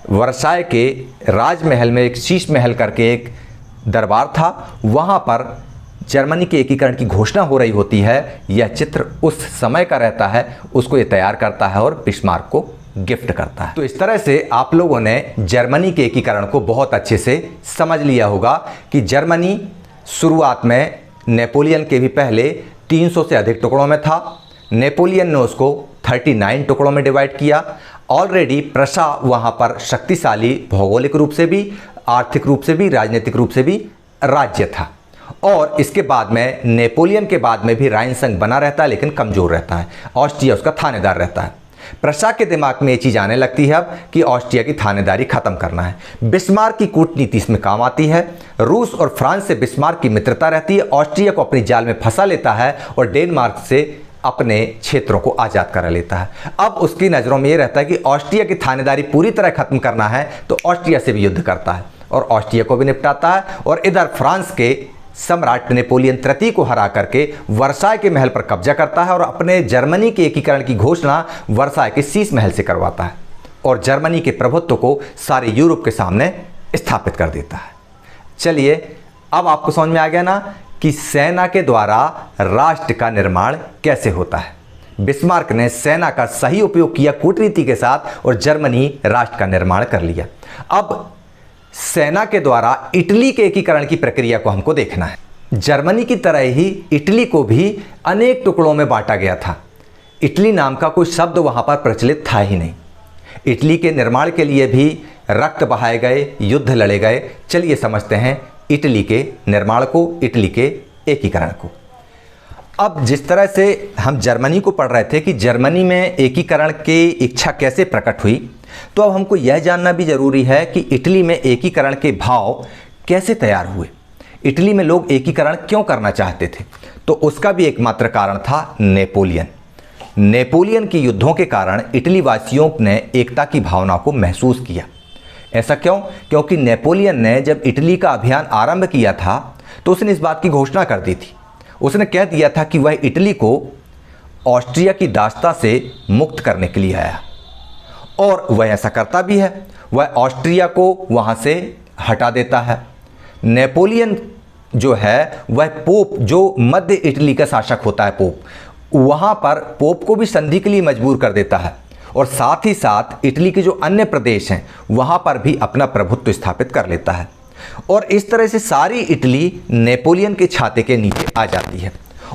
वर्साय के राजमहल में एक शीश महल करके एक दरबार था, वहाँ पर जर्मनी के एकीकरण की घोषणा हो रही होती है। यह चित्र उस समय का रहता है, उसको ये तैयार करता है और बिस्मार्क को गिफ्ट करता है। तो इस तरह से आप लोगों ने जर्मनी के एकीकरण को बहुत अच्छे से समझ लिया होगा कि जर्मनी शुरुआत में नेपोलियन के भी पहले 300 से अधिक टुकड़ों में था। नेपोलियन ने उसको 39 टुकड़ों में डिवाइड किया। ऑलरेडी प्रशा वहाँ पर शक्तिशाली भौगोलिक रूप से भी, आर्थिक रूप से भी, राजनीतिक रूप से भी राज्य था। और इसके बाद में नेपोलियन के बाद में भी राइन संघ बना रहता है, लेकिन कमज़ोर रहता है। ऑस्ट्रिया उसका थानेदार रहता है। प्रशा के दिमाग में ये चीज़ आने लगती है अब कि ऑस्ट्रिया की थानेदारी खत्म करना है। बिस्मार्क की कूटनीति इसमें काम आती है। रूस और फ्रांस से बिस्मार्क की मित्रता रहती है। ऑस्ट्रिया को अपनी जाल में फंसा लेता है और डेनमार्क से अपने क्षेत्रों को आज़ाद करा लेता है। अब उसकी नज़रों में ये रहता है कि ऑस्ट्रिया की थानेदारी पूरी तरह खत्म करना है, तो ऑस्ट्रिया से भी युद्ध करता है और ऑस्ट्रिया को भी निपटाता है। और इधर फ्रांस के सम्राट नेपोलियन तृतीय को हरा करके वर्साय के महल पर कब्जा करता है और अपने जर्मनी के एकीकरण की घोषणा वर्साय के शीश महल से करवाता है और जर्मनी के प्रभुत्व को सारे यूरोप के सामने स्थापित कर देता है। चलिए, अब आपको समझ में आ गया ना कि सेना के द्वारा राष्ट्र का निर्माण कैसे होता है। बिस्मार्क ने सेना का सही उपयोग किया कूटनीति के साथ और जर्मनी राष्ट्र का निर्माण कर लिया। अब सेना के द्वारा इटली के एकीकरण की प्रक्रिया को हमको देखना है। जर्मनी की तरह ही इटली को भी अनेक टुकड़ों में बांटा गया था। इटली नाम का कोई शब्द वहाँ पर प्रचलित था ही नहीं। इटली के निर्माण के लिए भी रक्त बहाए गए, युद्ध लड़े गए। चलिए समझते हैं इटली के निर्माण को, इटली के एकीकरण को। अब जिस तरह से हम जर्मनी को पढ़ रहे थे कि जर्मनी में एकीकरण की इच्छा कैसे प्रकट हुई, तो अब हमको यह जानना भी जरूरी है कि इटली में एकीकरण के भाव कैसे तैयार हुए। इटली में लोग एकीकरण क्यों करना चाहते थे? तो उसका भी एकमात्र कारण था नेपोलियन। नेपोलियन के युद्धों के कारण इटली वासियों ने एकता की भावना को महसूस किया। ऐसा क्यों? क्योंकि नेपोलियन ने जब इटली का अभियान आरंभ किया था तो उसने इस बात की घोषणा कर दी थी। उसने कह दिया था कि वह इटली को ऑस्ट्रिया की दास्ता से मुक्त करने के लिए आया और वह ऐसा करता भी है। वह ऑस्ट्रिया को वहाँ से हटा देता है। नेपोलियन जो है वह पोप, जो मध्य इटली का शासक होता है पोप, वहाँ पर पोप को भी संधि के लिए मजबूर कर देता है और साथ ही साथ इटली के जो अन्य प्रदेश हैं वहाँ पर भी अपना प्रभुत्व स्थापित कर लेता है। और इस तरह से सारी इटली नेपोलियन के छाते के नीचे आ जाती है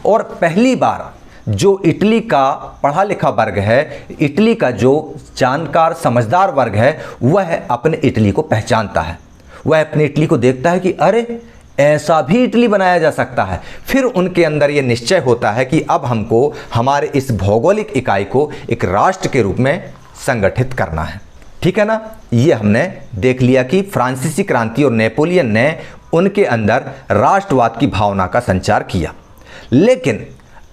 और पहली बार जो इटली का पढ़ा लिखा वर्ग है, इटली का जो जानकार समझदार वर्ग है, वह अपने इटली को पहचानता है। वह अपनी इटली को देखता है कि अरे ऐसा भी इटली बनाया जा सकता है। फिर उनके अंदर ये निश्चय होता है कि अब हमको हमारे इस भौगोलिक इकाई को एक राष्ट्र के रूप में संगठित करना है। ठीक है ना? ये हमने देख लिया कि फ्रांसीसी क्रांति और नेपोलियन ने उनके अंदर राष्ट्रवाद की भावना का संचार किया। लेकिन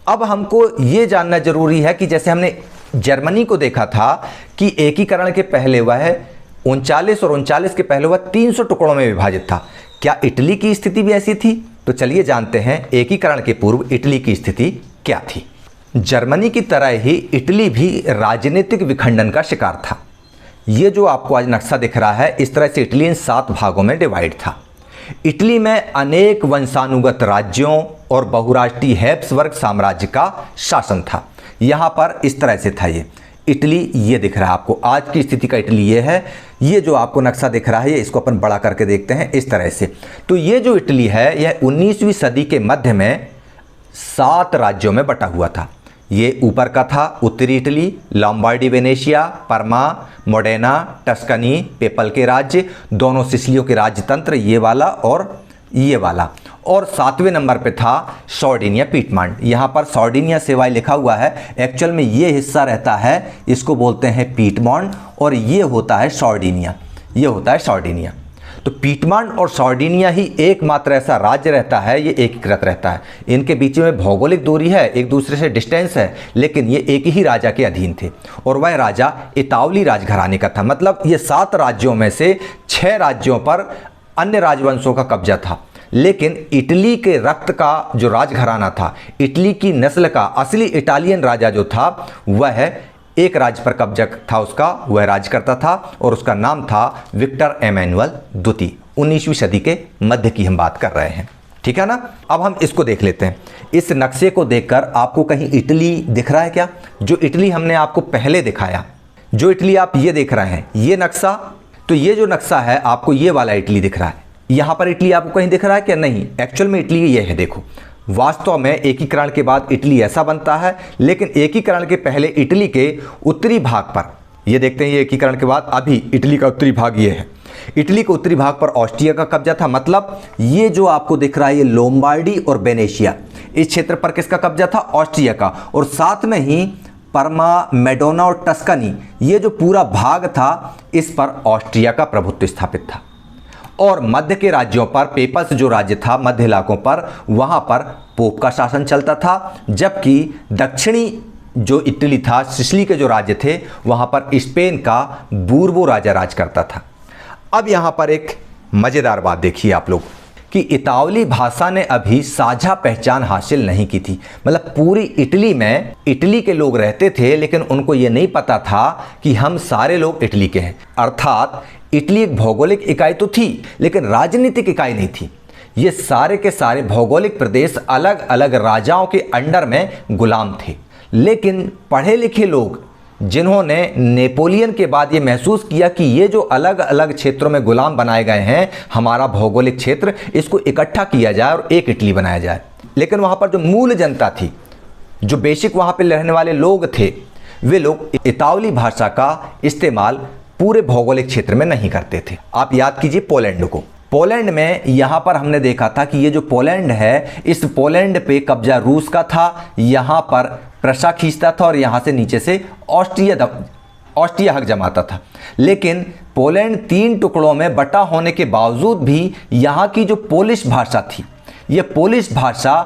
अब हमको ये जानना जरूरी है कि जैसे हमने जर्मनी को देखा था कि एकीकरण के पहले वह 39 और 39 के पहले वह 300 टुकड़ों में विभाजित था। क्या इटली की स्थिति भी ऐसी थी? तो चलिए जानते हैं एकीकरण के पूर्व इटली की स्थिति क्या थी। जर्मनी की तरह ही इटली भी राजनीतिक विखंडन का शिकार था। ये जो आपको आज नक्शा दिख रहा है, इस तरह से इटली इन 7 भागों में डिवाइड था। इटली में अनेक वंशानुगत राज्यों और बहुराष्ट्रीय हैब्सबर्ग साम्राज्य का शासन था। यहाँ पर इस तरह से था ये इटली, ये दिख रहा है आपको। आज की स्थिति का इटली ये है। ये जो आपको नक्शा दिख रहा है, इसको अपन बड़ा करके देखते हैं इस तरह से। तो ये जो इटली है, यह 19वीं सदी के मध्य में 7 राज्यों में बटा हुआ था। ये ऊपर का था उत्तरी इटली, लॉम्बार्डी, वेनेशिया, परमा, मोडेना, टस्कनी, पेपल के राज्य, दोनों सिसिलियों के राज्यतंत्र, ये वाला और ये वाला। और 7वें नंबर पे था सार्डिनिया पीटमांड। यहाँ पर सार्डिनिया सिवाय लिखा हुआ है, एक्चुअल में ये हिस्सा रहता है, इसको बोलते हैं पीटमांड और ये होता है सार्डिनिया। ये होता है सार्डिनिया। तो पीटमांड और सार्डिनिया ही एकमात्र ऐसा राज्य रहता है, ये एकीकृत रहता है। इनके बीच में भौगोलिक दूरी है, एक दूसरे से डिस्टेंस है, लेकिन ये एक ही राजा के अधीन थे और वह राजा इतावली राजघराने का था। मतलब ये 7 राज्यों में से 6 राज्यों पर अन्य राजवंशों का कब्जा था, लेकिन इटली के रक्त का जो राजघराना था, इटली की नस्ल का असली इटालियन राजा जो था, वह एक राज्य पर कब्जा था उसका, वह राज करता था और उसका नाम था विक्टर एमेनुअल द्वितीय। 19वीं सदी के मध्य की हम बात कर रहे हैं, ठीक है ना। अब हम इसको देख लेते हैं। इस नक्शे को देखकर आपको कहीं इटली दिख रहा है क्या? जो इटली हमने आपको पहले दिखाया, जो इटली आप ये देख रहे हैं, ये नक्शा, तो ये जो नक्शा है आपको ये वाला इटली दिख रहा है। यहाँ पर इटली आपको कहीं दिख रहा है क्या? नहीं, एक्चुअल में इटली ये है। देखो, वास्तव में एकीकरण के बाद इटली ऐसा बनता है, लेकिन एकीकरण के पहले इटली के उत्तरी भाग पर, ये देखते हैं, ये एकीकरण के बाद अभी इटली का उत्तरी भाग ये है। इटली के उत्तरी भाग पर ऑस्ट्रिया का कब्जा था, मतलब ये जो आपको दिख रहा है ये लोम्बार्डी और वेनेशिया, इस क्षेत्र पर किसका कब्जा था? ऑस्ट्रिया का। और साथ में ही परमा, मेडोना और टस्कनी, ये जो पूरा भाग था इस पर ऑस्ट्रिया का प्रभुत्व स्थापित था। और मध्य के राज्यों पर, पेपल्स जो राज्य था मध्य इलाकों पर, वहाँ पर पोप का शासन चलता था, जबकि दक्षिणी जो इटली था, सिसिली के जो राज्य थे, वहाँ पर स्पेन का बूर्बो राजा राज करता था। अब यहाँ पर एक मज़ेदार बात देखिए आप लोग कि इतावली भाषा ने अभी साझा पहचान हासिल नहीं की थी। मतलब पूरी इटली में इटली के लोग रहते थे, लेकिन उनको ये नहीं पता था कि हम सारे लोग इटली के हैं। अर्थात इटली एक भौगोलिक इकाई तो थी, लेकिन राजनीतिक इकाई नहीं थी। ये सारे के सारे भौगोलिक प्रदेश अलग अलग राजाओं के अंडर में गुलाम थे। लेकिन पढ़े लिखे लोग जिन्होंने नेपोलियन के बाद ये महसूस किया कि ये जो अलग अलग क्षेत्रों में गुलाम बनाए गए हैं, हमारा भौगोलिक क्षेत्र, इसको इकट्ठा किया जाए और एक इटली बनाया जाए। लेकिन वहाँ पर जो मूल जनता थी, जो बेसिक वहाँ पर रहने वाले लोग थे, वे लोग इतावली भाषा का इस्तेमाल पूरे भौगोलिक क्षेत्र में नहीं करते थे। आप याद कीजिए पोलैंड को। पोलैंड में यहाँ पर हमने देखा था कि ये जो पोलैंड है, इस पोलैंड पे कब्जा रूस का था, यहाँ पर प्रशा खींचता था और यहाँ से नीचे से ऑस्ट्रिया हक जमाता था। लेकिन पोलैंड 3 टुकड़ों में बटा होने के बावजूद भी यहाँ की जो पोलिश भाषा थी, ये पोलिश भाषा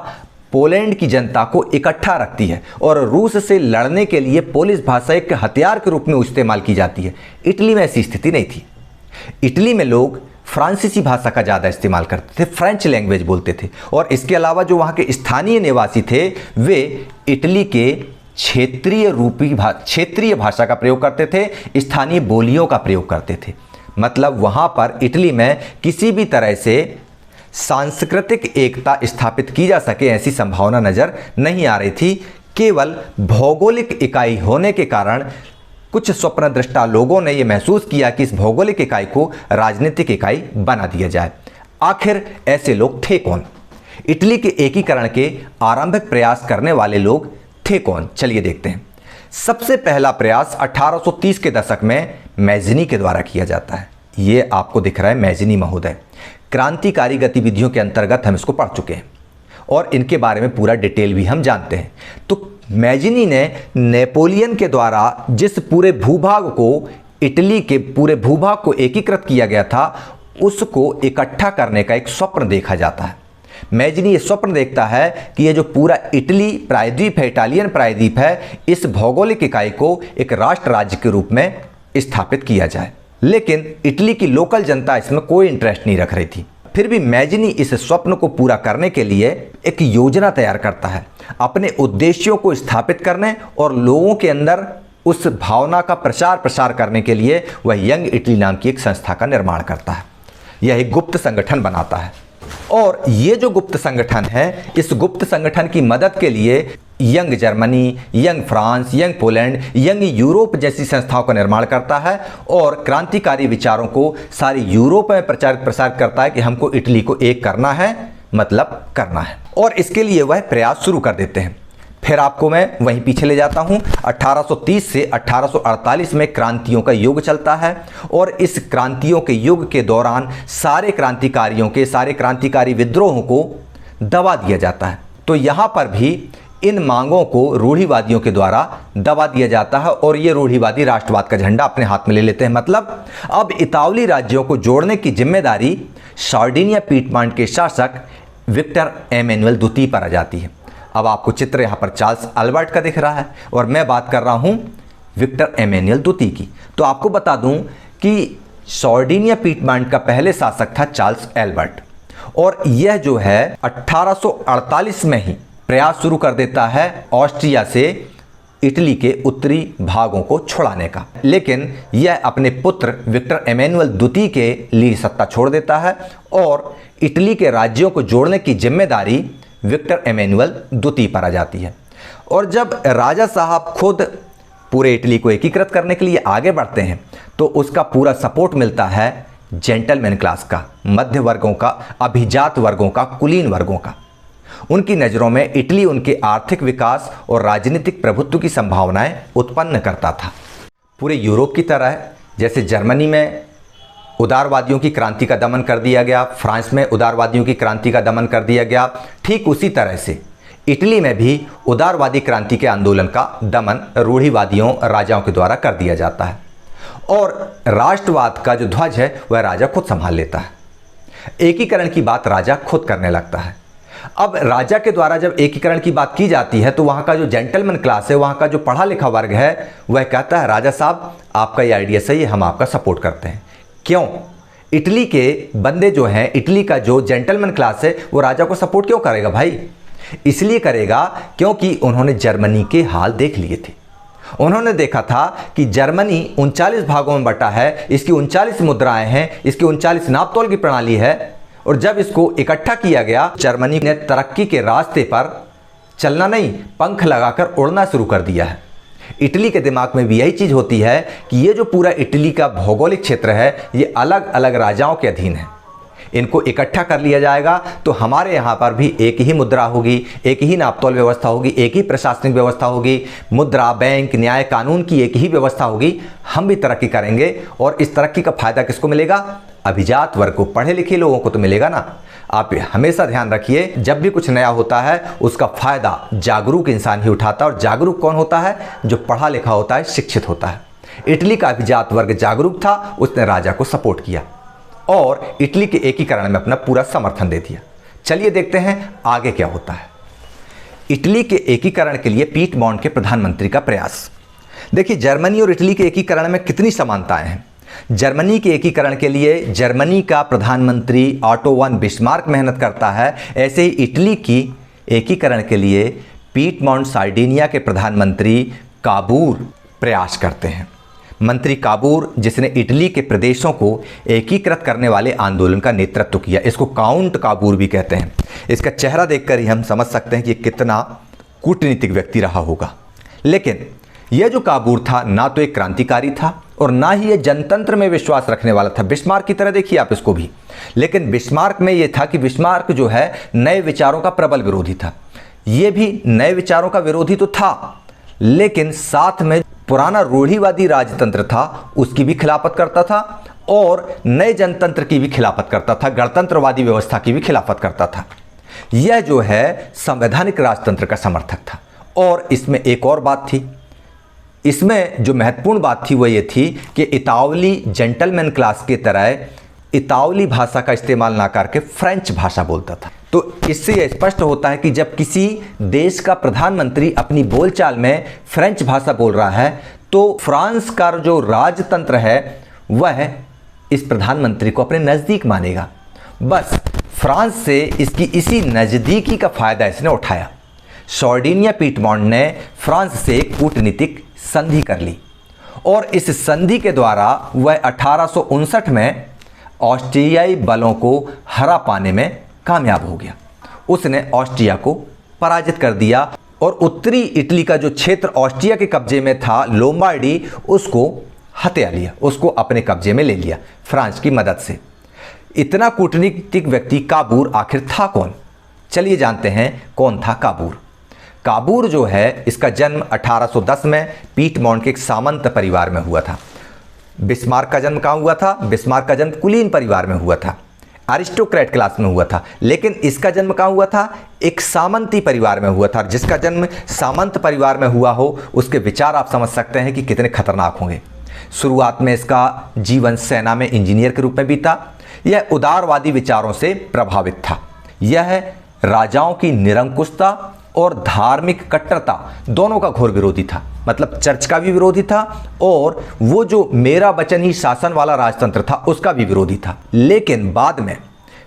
पोलैंड की जनता को इकट्ठा रखती है और रूस से लड़ने के लिए पोलिश भाषा एक हथियार के रूप में इस्तेमाल की जाती है। इटली में ऐसी स्थिति नहीं थी। इटली में लोग फ्रांसीसी भाषा का ज़्यादा इस्तेमाल करते थे, फ्रेंच लैंग्वेज बोलते थे। और इसके अलावा जो वहाँ के स्थानीय निवासी थे, वे इटली के क्षेत्रीय भाषा का प्रयोग करते थे, स्थानीय बोलियों का प्रयोग करते थे। मतलब वहाँ पर इटली में किसी भी तरह से सांस्कृतिक एकता स्थापित की जा सके, ऐसी संभावना नज़र नहीं आ रही थी। केवल भौगोलिक इकाई होने के कारण कुछ स्वप्नदृष्टा लोगों ने यह महसूस किया कि इस भौगोलिक इकाई को राजनीतिक इकाई बना दिया जाए। आखिर ऐसे लोग थे कौन? इटली के एकीकरण के आरंभिक प्रयास करने वाले लोग थे कौन? चलिए देखते हैं। सबसे पहला प्रयास 1830 के दशक में मैजिनी के द्वारा किया जाता है। ये आपको दिख रहा है मैजिनी महोदय। क्रांतिकारी गतिविधियों के अंतर्गत हम इसको पढ़ चुके हैं और इनके बारे में पूरा डिटेल भी हम जानते हैं। तो मैजिनी ने नेपोलियन के द्वारा जिस पूरे भूभाग को, इटली के पूरे भूभाग को एकीकृत किया गया था, उसको इकट्ठा करने का एक स्वप्न देखा जाता है। मैजिनी ये स्वप्न देखता है कि ये जो पूरा इटली प्रायद्वीप है, इटालियन प्रायद्वीप है, इस भौगोलिक इकाई को एक राष्ट्र राज्य के रूप में स्थापित किया जाए। लेकिन इटली की लोकल जनता इसमें कोई इंटरेस्ट नहीं रख रही थी। फिर भी मैजिनी इस स्वप्न को पूरा करने के लिए एक योजना तैयार करता है, अपने उद्देश्यों को स्थापित करने और लोगों के अंदर उस भावना का प्रसार करने के लिए वह यंग इटली नाम की एक संस्था का निर्माण करता है। यह एक गुप्त संगठन बनाता है और ये जो गुप्त संगठन है, इस गुप्त संगठन की मदद के लिए young Germany, young France, young Poland, young Europe जैसी संस्थाओं का निर्माण करता है और क्रांतिकारी विचारों को सारी यूरोप में प्रचार प्रसार करता है कि हमको इटली को एक करना है, मतलब करना है। और इसके लिए वह प्रयास शुरू कर देते हैं। फिर आपको मैं वहीं पीछे ले जाता हूं। 1830 से 1848 में क्रांतियों का युग चलता है और इस क्रांतियों के युग के दौरान सारे क्रांतिकारी विद्रोहों को दबा दिया जाता है। तो यहाँ पर भी इन मांगों को रूढ़िवादियों के द्वारा दबा दिया जाता है और ये रूढ़िवादी राष्ट्रवाद का झंडा अपने हाथ में ले लेते हैं। मतलब अब इतावली राज्यों को जोड़ने की जिम्मेदारी सार्डिनिया पीटमांड के शासक विक्टर एमेनुअल द्वितीय पर आ जाती है। अब आपको चित्र यहाँ पर चार्ल्स अल्बर्ट का दिख रहा है और मैं बात कर रहा हूँ विक्टर एमेनुअल द्वितीय की। तो आपको बता दूँ कि सार्डिनिया पीटमांट का पहले शासक था चार्ल्स एल्बर्ट, और यह जो है 1848 में ही प्रयास शुरू कर देता है ऑस्ट्रिया से इटली के उत्तरी भागों को छुड़ाने का। लेकिन यह अपने पुत्र विक्टर एमेनुअल द्वितीय के लिए सत्ता छोड़ देता है और इटली के राज्यों को जोड़ने की जिम्मेदारी विक्टर एमेनुअल द्वितीय पर आ जाती है। और जब राजा साहब खुद पूरे इटली को एकीकृत करने के लिए आगे बढ़ते हैं तो उसका पूरा सपोर्ट मिलता है जेंटलमैन क्लास का, मध्य वर्गों का, अभिजात वर्गों का, कुलीन वर्गों का। उनकी नज़रों में इटली उनके आर्थिक विकास और राजनीतिक प्रभुत्व की संभावनाएं उत्पन्न करता था। पूरे यूरोप की तरह जैसे जर्मनी में उदारवादियों की क्रांति का दमन कर दिया गया, फ्रांस में उदारवादियों की क्रांति का दमन कर दिया गया, ठीक उसी तरह से इटली में भी उदारवादी क्रांति के आंदोलन का दमन रूढ़िवादियों राजाओं के द्वारा कर दिया जाता है और राष्ट्रवाद का जो ध्वज है वह राजा खुद संभाल लेता है। एकीकरण की बात राजा खुद करने लगता है। अब राजा के द्वारा जब एकीकरण की बात की जाती है तो वहाँ का जो जेंटलमैन क्लास है, वहाँ का जो पढ़ा लिखा वर्ग है, वह कहता है राजा साहब आपका ये आइडिया सही है, हम आपका सपोर्ट करते हैं। क्यों? इटली के बंदे जो हैं, इटली का जो जेंटलमैन क्लास है वो राजा को सपोर्ट क्यों करेगा भाई? इसलिए करेगा क्योंकि उन्होंने जर्मनी के हाल देख लिए थे। उन्होंने देखा था कि जर्मनी 39 भागों में बटा है, इसकी 39 मुद्राएं हैं, इसकी 39 नापतोल की प्रणाली है, और जब इसको इकट्ठा किया गया जर्मनी ने तरक्की के रास्ते पर चलना नहीं, पंख लगाकर उड़ना शुरू कर दिया है। इटली के दिमाग में भी यही चीज़ होती है कि ये जो पूरा इटली का भौगोलिक क्षेत्र है ये अलग अलग राजाओं के अधीन है, इनको इकट्ठा कर लिया जाएगा तो हमारे यहाँ पर भी एक ही मुद्रा होगी, एक ही नापतोल व्यवस्था होगी, एक ही प्रशासनिक व्यवस्था होगी, मुद्रा, बैंक, न्याय, कानून की एक ही व्यवस्था होगी, हम भी तरक्की करेंगे। और इस तरक्की का फायदा किसको मिलेगा? अभिजात वर्ग को, पढ़े लिखे लोगों को तो मिलेगा ना। आप हमेशा ध्यान रखिए, जब भी कुछ नया होता है उसका फायदा जागरूक इंसान ही उठाता है, और जागरूक कौन होता है? जो पढ़ा लिखा होता है, शिक्षित होता है। इटली का अभिजात वर्ग जागरूक था, उसने राजा को सपोर्ट किया और इटली के एकीकरण में अपना पूरा समर्थन दे दिया। चलिए देखते हैं आगे क्या होता है। इटली के एकीकरण के लिए पीटमोंट के प्रधानमंत्री का प्रयास। देखिए जर्मनी और इटली के एकीकरण में कितनी समानताएं हैं। जर्मनी के एकीकरण के लिए जर्मनी का प्रधानमंत्री ऑटो वन बिस्मार्क मेहनत करता है, ऐसे ही इटली की एकीकरण के लिए पीटमोंट सार्डिनिया के प्रधानमंत्री काबूर प्रयास करते हैं। मंत्री काबूर, जिसने इटली के प्रदेशों को एकीकृत करने वाले आंदोलन का नेतृत्व किया, इसको काउंट काबूर भी कहते हैं। इसका चेहरा देखकर ही हम समझ सकते हैं कि कितना कूटनीतिक व्यक्ति रहा होगा। लेकिन यह जो काबूर था ना तो एक क्रांतिकारी था और ना ही यह जनतंत्र में विश्वास रखने वाला था। बिस्मार्क की तरह देखिए आप इसको भी। लेकिन बिस्मार्क में यह था कि बिस्मार्क जो है नए विचारों का प्रबल विरोधी था। यह भी नए विचारों का विरोधी तो था, लेकिन साथ में पुराना रूढ़िवादी राजतंत्र था उसकी भी खिलाफत करता था और नए जनतंत्र की भी खिलाफत करता था, गणतंत्रवादी व्यवस्था की भी खिलाफत करता था। यह जो है संवैधानिक राजतंत्र का समर्थक था। और इसमें एक और बात थी, इसमें जो महत्वपूर्ण बात थी वो ये थी कि इतावली जेंटलमैन क्लास की तरह इतावली भाषा का इस्तेमाल ना करके फ्रेंच भाषा बोलता था। तो इससे यह स्पष्ट होता है कि जब किसी देश का प्रधानमंत्री अपनी बोलचाल में फ्रेंच भाषा बोल रहा है तो फ्रांस का जो राजतंत्र है वह इस प्रधानमंत्री को अपने नज़दीक मानेगा। बस फ्रांस से इसकी इसी नज़दीकी का फायदा इसने उठाया। सार्डिनिया पीटमोंट ने फ्रांस से कूटनीतिक संधि कर ली और इस संधि के द्वारा वह 1859 में ऑस्ट्रियाई बलों को हरा पाने में कामयाब हो गया। उसने ऑस्ट्रिया को पराजित कर दिया और उत्तरी इटली का जो क्षेत्र ऑस्ट्रिया के कब्जे में था, लोम्बार्डी, उसको हथिया लिया, उसको अपने कब्जे में ले लिया फ्रांस की मदद से। इतना कूटनीतिक व्यक्ति काबूर आखिर था कौन? चलिए जानते हैं कौन था काबूर। काबूर जो है इसका जन्म 1810 में पीटमोंट के एक सामंत परिवार में हुआ था। बिस्मार्क का जन्म कहाँ हुआ था? बिस्मार्क का जन्म कुलीन परिवार में हुआ था, अरिस्टोक्रेट क्लास में हुआ था। लेकिन इसका जन्म कहाँ हुआ था? एक सामंती परिवार में हुआ था। जिसका जन्म सामंत परिवार में हुआ हो उसके विचार आप समझ सकते हैं कि कितने खतरनाक होंगे। शुरुआत में इसका जीवन सेना में इंजीनियर के रूप में बीता। यह उदारवादी विचारों से प्रभावित था। यह राजाओं की निरंकुशता और धार्मिक कट्टरता दोनों का घोर विरोधी था। मतलब चर्च का भी विरोधी था और वो जो मेरा वचन ही शासन वाला राजतंत्र था उसका भी विरोधी था। लेकिन बाद में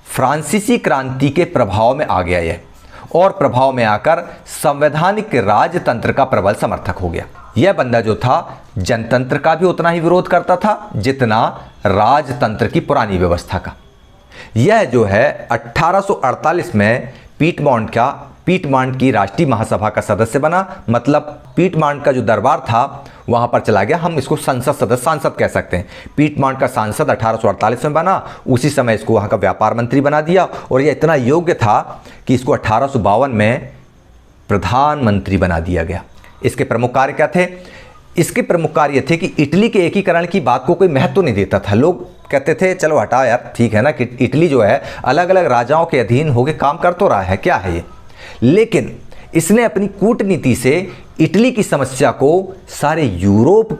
फ्रांसीसी क्रांति के प्रभाव में आ गया यह, और प्रभाव में आकर संवैधानिक राजतंत्र का प्रबल समर्थक हो गया। यह बंदा जो था जनतंत्र का भी उतना ही विरोध करता था जितना राजतंत्र की पुरानी व्यवस्था का। यह जो है 1848 में पीटमॉन्ट की राष्ट्रीय महासभा का सदस्य बना। मतलब पीटमॉन्ट का जो दरबार था वहां पर चला गया, हम इसको सांसद कह सकते हैं। पीटमॉन्ट का सांसद 1848 में बना, उसी समय इसको वहां का व्यापार मंत्री बना दिया और यह इतना योग्य था कि इसको 1852 में प्रधानमंत्री बना दिया गया। इसके प्रमुख कार्य क्या थे? इसके प्रमुख कार्य थे कि इटली के एकीकरण की बात को कोई महत्व नहीं देता था। लोग कहते थे चलो हटा यार, ठीक है ना कि इटली जो है अलग अलग राजाओं के अधीन होकर काम कर तो रहा है, क्या है ये। लेकिन इसने अपनी कूटनीति से इटली की समस्या को सारे यूरोप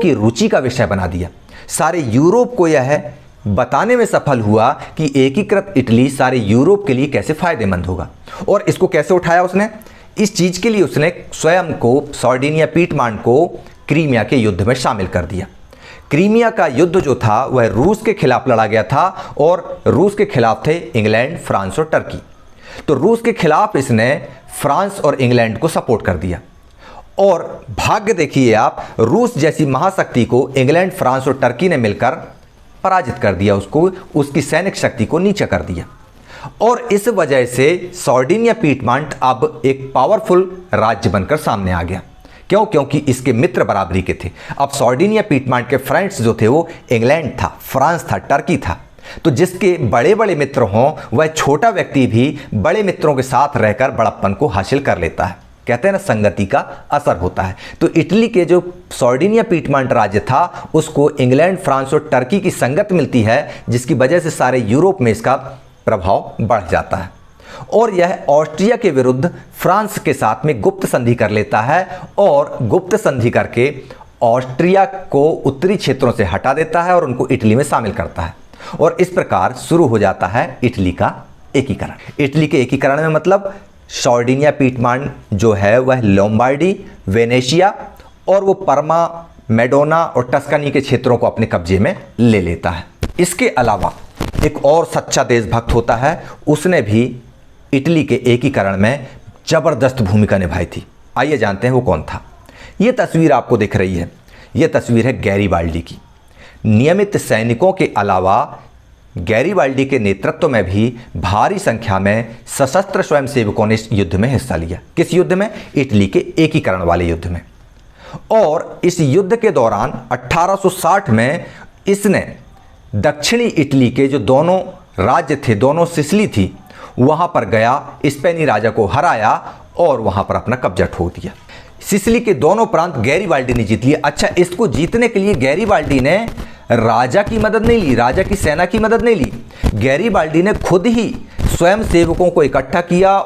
की रुचि का विषय बना दिया। सारे यूरोप को यह बताने में सफल हुआ कि एकीकृत इटली सारे यूरोप के लिए कैसे फायदेमंद होगा। और इसको कैसे उठाया उसने? इस चीज के लिए उसने स्वयं को सार्डिनिया पीटमॉन्ट को क्रीमिया के युद्ध में शामिल कर दिया। क्रीमिया का युद्ध जो था वह रूस के खिलाफ लड़ा गया था और रूस के खिलाफ थे इंग्लैंड, फ्रांस और टर्की। तो रूस के खिलाफ इसने फ्रांस और इंग्लैंड को सपोर्ट कर दिया। और भाग्य देखिए आप, रूस जैसी महाशक्ति को इंग्लैंड, फ्रांस और टर्की ने मिलकर पराजित कर दिया, उसकी सैनिक शक्ति को नीचे कर दिया। और इस वजह से सार्डिनिया पीटमॉन्ट अब एक पावरफुल राज्य बनकर सामने आ गया। क्यों? क्योंकि इसके मित्र बराबरी के थे। अब सार्डिनिया पीटमॉन्ट के फ्रेंड्स जो थे वो इंग्लैंड था, फ्रांस था, टर्की था। तो जिसके बड़े बड़े मित्र हों वह छोटा व्यक्ति भी बड़े मित्रों के साथ रहकर बड़प्पन को हासिल कर लेता है। कहते हैं ना, संगति का असर होता है। तो इटली के जो सार्डिनिया पीटमॉन्ट राज्य था उसको इंग्लैंड, फ्रांस और टर्की की संगत मिलती है, जिसकी वजह से सारे यूरोप में इसका प्रभाव बढ़ जाता है। और यह ऑस्ट्रिया के विरुद्ध फ्रांस के साथ में गुप्त संधि कर लेता है और गुप्त संधि करके ऑस्ट्रिया को उत्तरी क्षेत्रों से हटा देता है और उनको इटली में शामिल करता है। और इस प्रकार शुरू हो जाता है इटली का एकीकरण। इटली के एकीकरण में मतलब सार्डिनिया पीटमॉन्ट जो है वह लोम्बार्डी, वेनेशिया और वो परमा, मेडोना और टस्कनी के क्षेत्रों को अपने कब्जे में ले लेता है। इसके अलावा एक और सच्चा देशभक्त होता है, उसने भी इटली के एकीकरण में जबरदस्त भूमिका निभाई थी। आइए जानते हैं वो कौन था। ये तस्वीर आपको दिख रही है, ये तस्वीर है गैरीबाल्डी की। नियमित सैनिकों के अलावा गैरीबाल्डी के नेतृत्व में भी भारी संख्या में सशस्त्र स्वयंसेवकों ने इस युद्ध में हिस्सा लिया। किस युद्ध में? इटली के एकीकरण वाले युद्ध में। और इस युद्ध के दौरान 1860 में इसने दक्षिणी इटली के जो दोनों राज्य थे, दोनों सिसिली थी, वहां पर गया, स्पेनी राजा को हराया और वहां पर अपना कब्जा ठोक दिया। सिसिली के दोनों प्रांत गैरीबाल्डी ने जीत लिए। अच्छा, इसको जीतने के लिए गैरीबाल्डी ने राजा की मदद नहीं ली, राजा की सेना की मदद नहीं ली। गैरीबाल्डी ने खुद ही स्वयं सेवकों को इकट्ठा किया,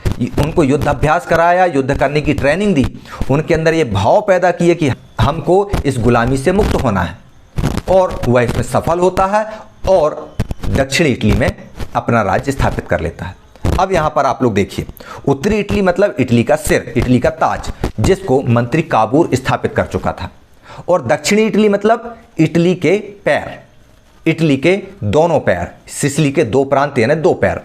उनको युद्धाभ्यास कराया, युद्ध करने की ट्रेनिंग दी, उनके अंदर ये भाव पैदा किए कि हमको इस गुलामी से मुक्त होना है। और वह इसमें सफल होता है और दक्षिणी इटली में अपना राज्य स्थापित कर लेता है। अब यहां पर आप लोग देखिए, उत्तरी इटली मतलब इटली का सिर, इटली का ताज, जिसको मंत्री काबूर स्थापित कर चुका था। और दक्षिणी इटली मतलब इटली के पैर, इटली के दोनों पैर, सिसिली के दो प्रांत यानी दो पैर।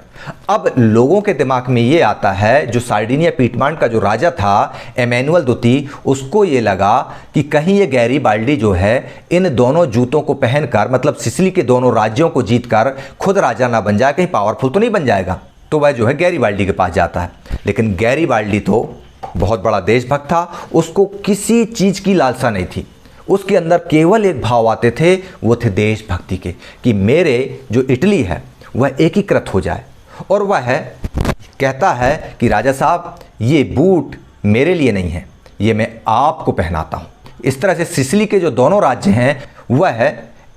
अब लोगों के दिमाग में ये आता है, जो सार्डिनिया पीटमॉन्ट का जो राजा था एमेनुअल द्वितीय, उसको ये लगा कि कहीं ये गैरीबाल्डी जो है इन दोनों जूतों को पहनकर, मतलब सिसिली के दोनों राज्यों को जीतकर खुद राजा ना बन जाए, कहीं पावरफुल तो नहीं बन जाएगा। तो वह जो है गैरीबाल्डी के पास जाता है। लेकिन गैरीबाल्डी तो बहुत बड़ा देशभक्त था, उसको किसी चीज़ की लालसा नहीं थी। उसके अंदर केवल एक भाव आते थे, वो थे देशभक्ति के, कि मेरे जो इटली है वह एकीकृत हो जाए। और वह कहता है कि राजा साहब, ये बूट मेरे लिए नहीं है, ये मैं आपको पहनाता हूँ। इस तरह से सिसिली के जो दोनों राज्य हैं वह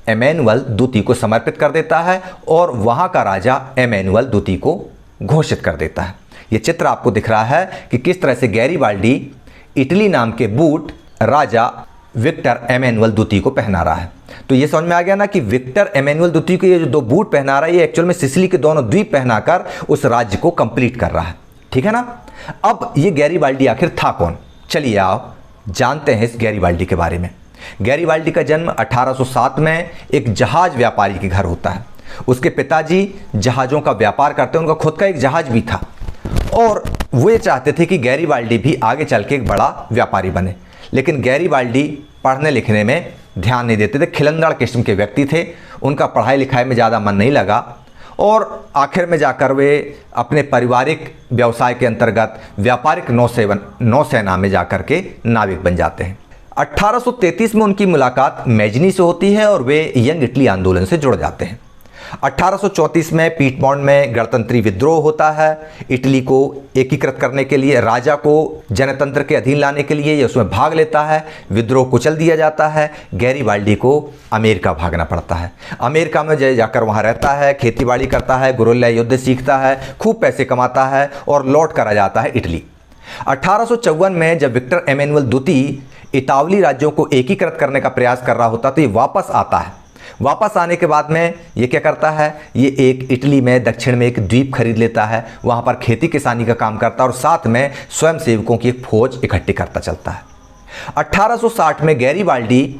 एमेनुअल द्वितीय को समर्पित कर देता है और वहाँ का राजा एमेनुअल द्वितीय को घोषित कर देता है। ये चित्र आपको दिख रहा है कि किस तरह से गैरीबाल्डी इटली नाम के बूट राजा विक्टर एमेनुअल द्वितीय को पहना रहा है। तो ये समझ में आ गया ना कि विक्टर एमेनुअल द्वितीय को ये जो दो बूट पहना रहा है, ये एक्चुअल में सिसिली के दोनों द्वीप पहनाकर उस राज्य को कंप्लीट कर रहा है। ठीक है ना। अब ये गैरीबाल्डी आखिर था कौन, चलिए आप जानते हैं इस गैरीबाल्डी के बारे में। गैरीबाल्डी का जन्म 1807 में एक जहाज व्यापारी के घर होता है। उसके पिताजी जहाज़ों का व्यापार करते हैं, उनका खुद का एक जहाज भी था और वो ये चाहते थे कि गैरीबाल्डी भी आगे चल के एक बड़ा व्यापारी बने। लेकिन गैरीबाल्डी पढ़ने लिखने में ध्यान नहीं देते थे, खिलंदड़ किस्म के व्यक्ति थे, उनका पढ़ाई लिखाई में ज़्यादा मन नहीं लगा और आखिर में जाकर वे अपने पारिवारिक व्यवसाय के अंतर्गत व्यापारिक नौसेना में जाकर के नाविक बन जाते हैं। 1833 में उनकी मुलाकात मैजनी से होती है और वे यंग इटली आंदोलन से जुड़ जाते हैं। 1834 में पीटमोंट में गणतंत्री विद्रोह होता है। इटली को एकीकृत करने के लिए, राजा को जनतंत्र के अधीन लाने के लिए ये उसमें भाग लेता है। विद्रोह कुचल दिया जाता है। गैरीबाल्डी को अमेरिका भागना पड़ता है। अमेरिका में जाकर वहाँ रहता है, खेतीबाड़ी करता है, गुरिल्ला युद्ध सीखता है, खूब पैसे कमाता है और लौट कर आ जाता है इटली। 1854 में जब विक्टर एमेनुअल द्वितीय इतावली राज्यों को एकीकृत करने का प्रयास कर रहा होता तो ये वापस आता है। वापस आने के बाद में ये क्या करता है, ये एक इटली में दक्षिण में एक द्वीप खरीद लेता है, वहाँ पर खेती किसानी का काम करता है और साथ में स्वयं सेवकों की एक फौज इकट्ठी करता चलता है। 1860 में गैरीबाल्डी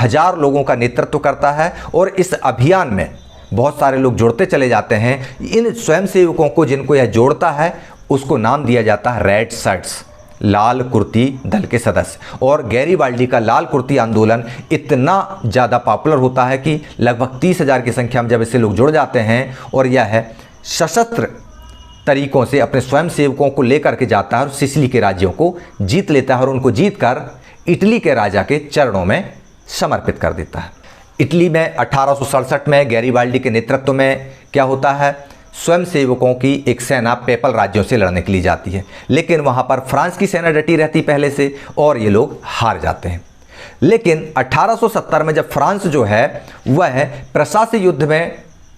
1000 लोगों का नेतृत्व करता है और इस अभियान में बहुत सारे लोग जुड़ते चले जाते हैं। इन स्वयं सेवकों को जिनको यह जोड़ता है उसको नाम दिया जाता है रेड शर्ट्स, लाल कुर्ती दल के सदस्य। और गैरीबाल्डी का लाल कुर्ती आंदोलन इतना ज़्यादा पॉपुलर होता है कि लगभग 30,000 की संख्या में जब इससे लोग जुड़ जाते हैं और यह है सशस्त्र तरीकों से अपने स्वयं सेवकों को लेकर के जाता है और सिसिली के राज्यों को जीत लेता है और उनको जीत कर इटली के राजा के चरणों में समर्पित कर देता है। इटली में 1867 में गैरीबाल्डी के नेतृत्व में क्या होता है, स्वयं सेवकों की एक सेना पेपल राज्यों से लड़ने के लिए जाती है, लेकिन वहाँ पर फ्रांस की सेना डटी रहती पहले से और ये लोग हार जाते हैं। लेकिन 1870 में जब फ्रांस जो है वह प्रशा से युद्ध में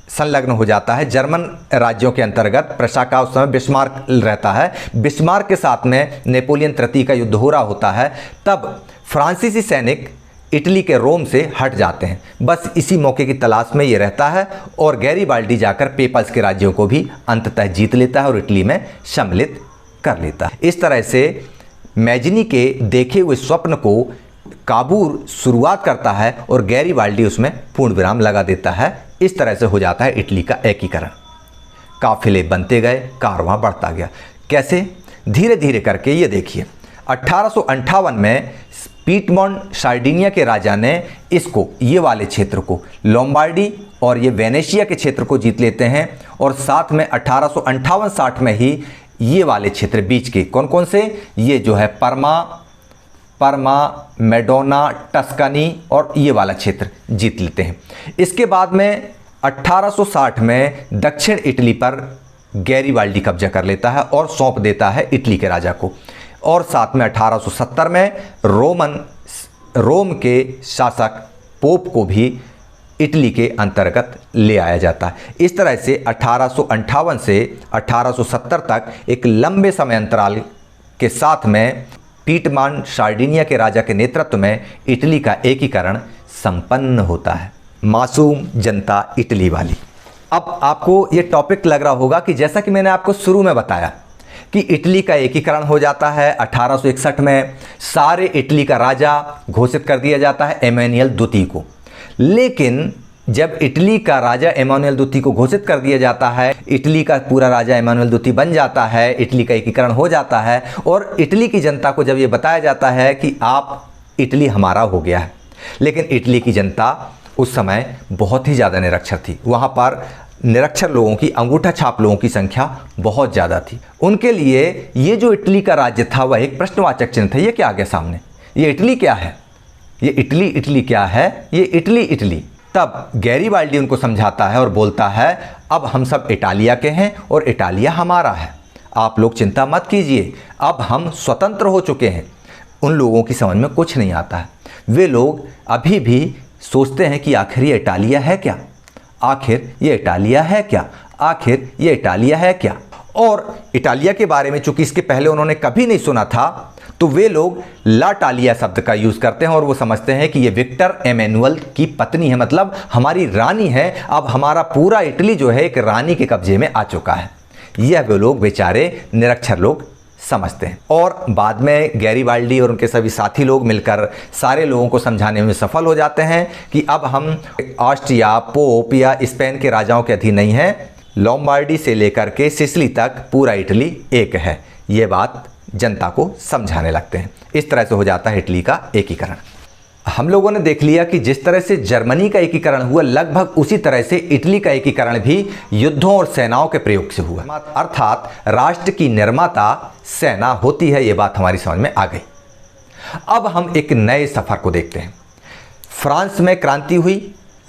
संलग्न हो जाता है, जर्मन राज्यों के अंतर्गत प्रशा का उस समय बिस्मार्क रहता है, बिस्मार्क के साथ में नेपोलियन तृतीय का युद्ध हो रहा होता है, तब फ्रांसीसी सैनिक इटली के रोम से हट जाते हैं। बस इसी मौके की तलाश में ये रहता है और गैरीबाल्डी जाकर पेपल्स के राज्यों को भी अंततः जीत लेता है और इटली में सम्मिलित कर लेता है। इस तरह से मैजनी के देखे हुए स्वप्न को काबूर शुरुआत करता है और गैरीबाल्डी उसमें पूर्ण विराम लगा देता है। इस तरह से हो जाता है इटली का एकीकरण। काफिले बनते गए, कारवां बढ़ता गया। कैसे? धीरे धीरे करके। ये देखिए 1858 में पीटमोंट सार्डिनिया के राजा ने इसको, ये वाले क्षेत्र को, लोम्बार्डी और ये वेनेशिया के क्षेत्र को जीत लेते हैं और साथ में 1858-60 में ही ये वाले क्षेत्र बीच के कौन कौन से, ये जो है परमा, मेडोना, टस्कनी और ये वाला क्षेत्र जीत लेते हैं। इसके बाद में 1860 में दक्षिण इटली पर गैरीबाल्डी कब्जा कर लेता है और सौंप देता है इटली के राजा को। और साथ में 1870 में रोम के शासक पोप को भी इटली के अंतर्गत ले आया जाता है। इस तरह से 1858 से 1870 तक एक लंबे समय अंतराल के साथ में पीटमोंट सार्डिनिया के राजा के नेतृत्व में इटली का एकीकरण संपन्न होता है। मासूम जनता इटली वाली। अब आपको ये टॉपिक लग रहा होगा कि जैसा कि मैंने आपको शुरू में बताया कि इटली का एकीकरण हो जाता है 1861 में, सारे इटली का राजा घोषित कर दिया जाता है एमेनुअल द्वितीय को। लेकिन जब इटली का राजा एमेनुअल द्वितीय को घोषित कर दिया जाता है, इटली का पूरा राजा एमेनुअल द्वितीय बन जाता है, इटली का एकीकरण हो जाता है और इटली की जनता को जब ये बताया जाता है कि आप इटली हमारा हो गया है, लेकिन इटली की जनता उस समय बहुत ही ज़्यादा निरक्षर थी। वहाँ पर निरक्षर लोगों की, अंगूठा छाप लोगों की संख्या बहुत ज़्यादा थी। उनके लिए ये जो इटली का राज्य था वह एक प्रश्नवाचक चिन्ह था। ये क्या आ गया सामने, ये इटली क्या है, ये इटली क्या है, ये इटली। तब गैरीबाल्डी उनको समझाता है और बोलता है अब हम सब इटालिया के हैं और इटालिया हमारा है, आप लोग चिंता मत कीजिए, अब हम स्वतंत्र हो चुके हैं। उन लोगों की समझ में कुछ नहीं आता है। वे लोग अभी भी सोचते हैं कि आखिर ये इटालिया है क्या, आखिर ये इटालिया है क्या, आखिर ये इटालिया है क्या। और इटालिया के बारे में चूंकि इसके पहले उन्होंने कभी नहीं सुना था, तो वे लोग लाटालिया शब्द का यूज़ करते हैं और वो समझते हैं कि ये विक्टर एमेनुअल की पत्नी है, मतलब हमारी रानी है। अब हमारा पूरा इटली जो है एक रानी के कब्जे में आ चुका है। यह वे लोग बेचारे निरक्षर लोग समझते हैं। और बाद में गैरीबाल्डी और उनके सभी साथी लोग मिलकर सारे लोगों को समझाने में सफल हो जाते हैं कि अब हम ऑस्ट्रिया, पोप या स्पेन के राजाओं के अधीन नहीं हैं, लोम्बार्डी से लेकर के सिसिली तक पूरा इटली एक है। ये बात जनता को समझाने लगते हैं। इस तरह से हो जाता है इटली का एकीकरण। हम लोगों ने देख लिया कि जिस तरह से जर्मनी का एकीकरण हुआ, लगभग उसी तरह से इटली का एकीकरण भी युद्धों और सेनाओं के प्रयोग से हुआ। अर्थात राष्ट्र की निर्माता सेना होती है, ये बात हमारी समझ में आ गई। अब हम एक नए सफर को देखते हैं। फ्रांस में क्रांति हुई,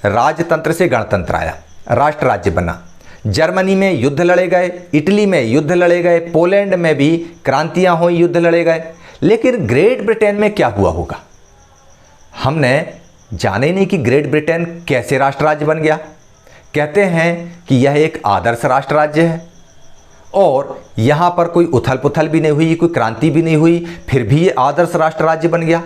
राजतंत्र से गणतंत्र आया, राष्ट्र राज्य बना। जर्मनी में युद्ध लड़े गए, इटली में युद्ध लड़े गए, पोलैंड में भी क्रांतियां हुई, युद्ध लड़े गए। लेकिन ग्रेट ब्रिटेन में क्या हुआ होगा? हमने जाने नहीं कि ग्रेट ब्रिटेन कैसे राष्ट्र राज्य बन गया। कहते हैं कि यह एक आदर्श राष्ट्र राज्य है और यहाँ पर कोई उथल पुथल भी नहीं हुई, कोई क्रांति भी नहीं हुई, फिर भी ये आदर्श राष्ट्र राज्य बन गया।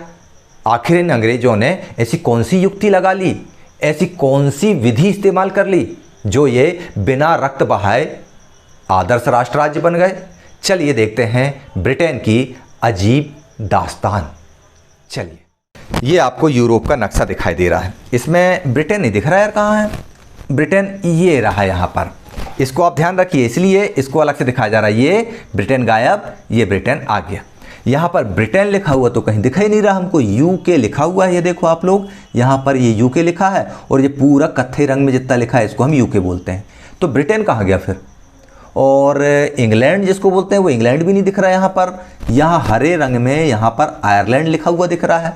आखिर इन अंग्रेजों ने ऐसी कौन सी युक्ति लगा ली, ऐसी कौन सी विधि इस्तेमाल कर ली जो ये बिना रक्त बहाए आदर्श राष्ट्र राज्य बन गए? चलिए देखते हैं ब्रिटेन की अजीब दास्तान। चलिए, ये आपको यूरोप का नक्शा दिखाई दे रहा है। इसमें ब्रिटेन नहीं दिख रहा है यार, कहाँ है ब्रिटेन? ये रहा यहाँ पर। इसको आप ध्यान रखिए, इसलिए इसको अलग से दिखाया जा रहा है। ये ब्रिटेन गायब, ये ब्रिटेन आ गया। यहाँ पर ब्रिटेन लिखा हुआ तो कहीं दिखाई नहीं रहा हमको, यूके लिखा हुआ है। ये देखो आप लोग, यहाँ पर ये यूके लिखा है और ये पूरा कत्थे रंग में जितना लिखा है इसको हम यूके बोलते हैं। तो ब्रिटेन कहाँ गया फिर? और इंग्लैंड जिसको बोलते हैं वो इंग्लैंड भी नहीं दिख रहा है यहाँ पर। यहाँ हरे रंग में यहाँ पर आयरलैंड लिखा हुआ दिख रहा है।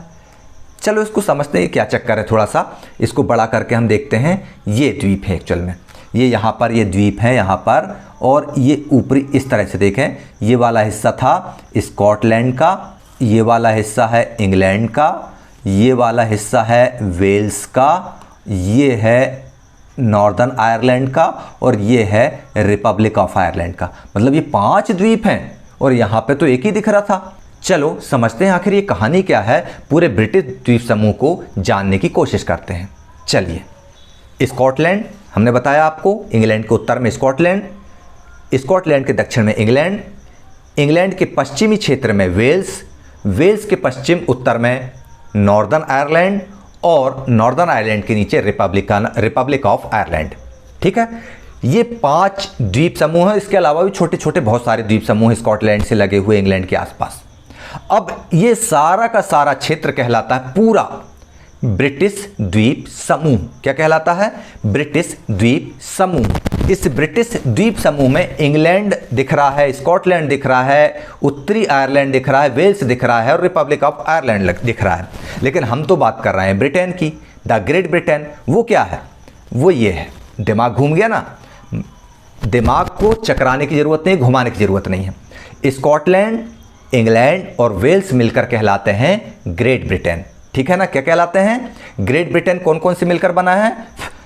चलो इसको समझते हैं क्या चक्कर है। थोड़ा सा इसको बड़ा करके हम देखते हैं। ये द्वीप है एक्चुअल में, ये यहाँ पर ये द्वीप है यहाँ पर, और ये ऊपरी इस तरह से देखें, ये वाला हिस्सा था स्कॉटलैंड का, ये वाला हिस्सा है इंग्लैंड का, ये वाला हिस्सा है वेल्स का, ये है नॉर्दर्न आयरलैंड का, और ये है रिपब्लिक ऑफ आयरलैंड का। मतलब ये 5 द्वीप हैं और यहाँ पे तो एक ही दिख रहा था। चलो समझते हैं आखिर ये कहानी क्या है। पूरे ब्रिटिश द्वीप समूह को जानने की कोशिश करते हैं। चलिए, स्कॉटलैंड हमने बताया आपको, इंग्लैंड के उत्तर में स्कॉटलैंड, स्कॉटलैंड के दक्षिण में इंग्लैंड, इंग्लैंड के पश्चिमी क्षेत्र में वेल्स, वेल्स के पश्चिम उत्तर में नॉर्दर्न आयरलैंड, और नॉर्दर्न आयरलैंड के नीचे रिपब्लिक ऑफ आयरलैंड। ठीक है, ये 5 द्वीप समूह हैं। इसके अलावा भी छोटे छोटे बहुत सारे द्वीप समूह स्कॉटलैंड से लगे हुए इंग्लैंड के आसपास। अब ये सारा का सारा क्षेत्र कहलाता है पूरा ब्रिटिश द्वीप समूह। क्या कहलाता है? ब्रिटिश द्वीप समूह। इस ब्रिटिश द्वीप समूह में इंग्लैंड दिख रहा है, स्कॉटलैंड दिख रहा है, उत्तरी आयरलैंड दिख रहा है, वेल्स दिख रहा है और रिपब्लिक ऑफ आयरलैंड दिख रहा है। लेकिन हम तो बात कर रहे हैं ब्रिटेन की, द ग्रेट ब्रिटेन। वो क्या है? वो ये है। दिमाग घूम गया ना? दिमाग को चकराने की जरूरत नहीं, घुमाने की जरूरत नहीं है। स्कॉटलैंड, इंग्लैंड और वेल्स मिलकर कहलाते हैं ग्रेट ब्रिटेन। ठीक है ना? क्या कहलाते हैं? ग्रेट ब्रिटेन कौन कौन से मिलकर बना है?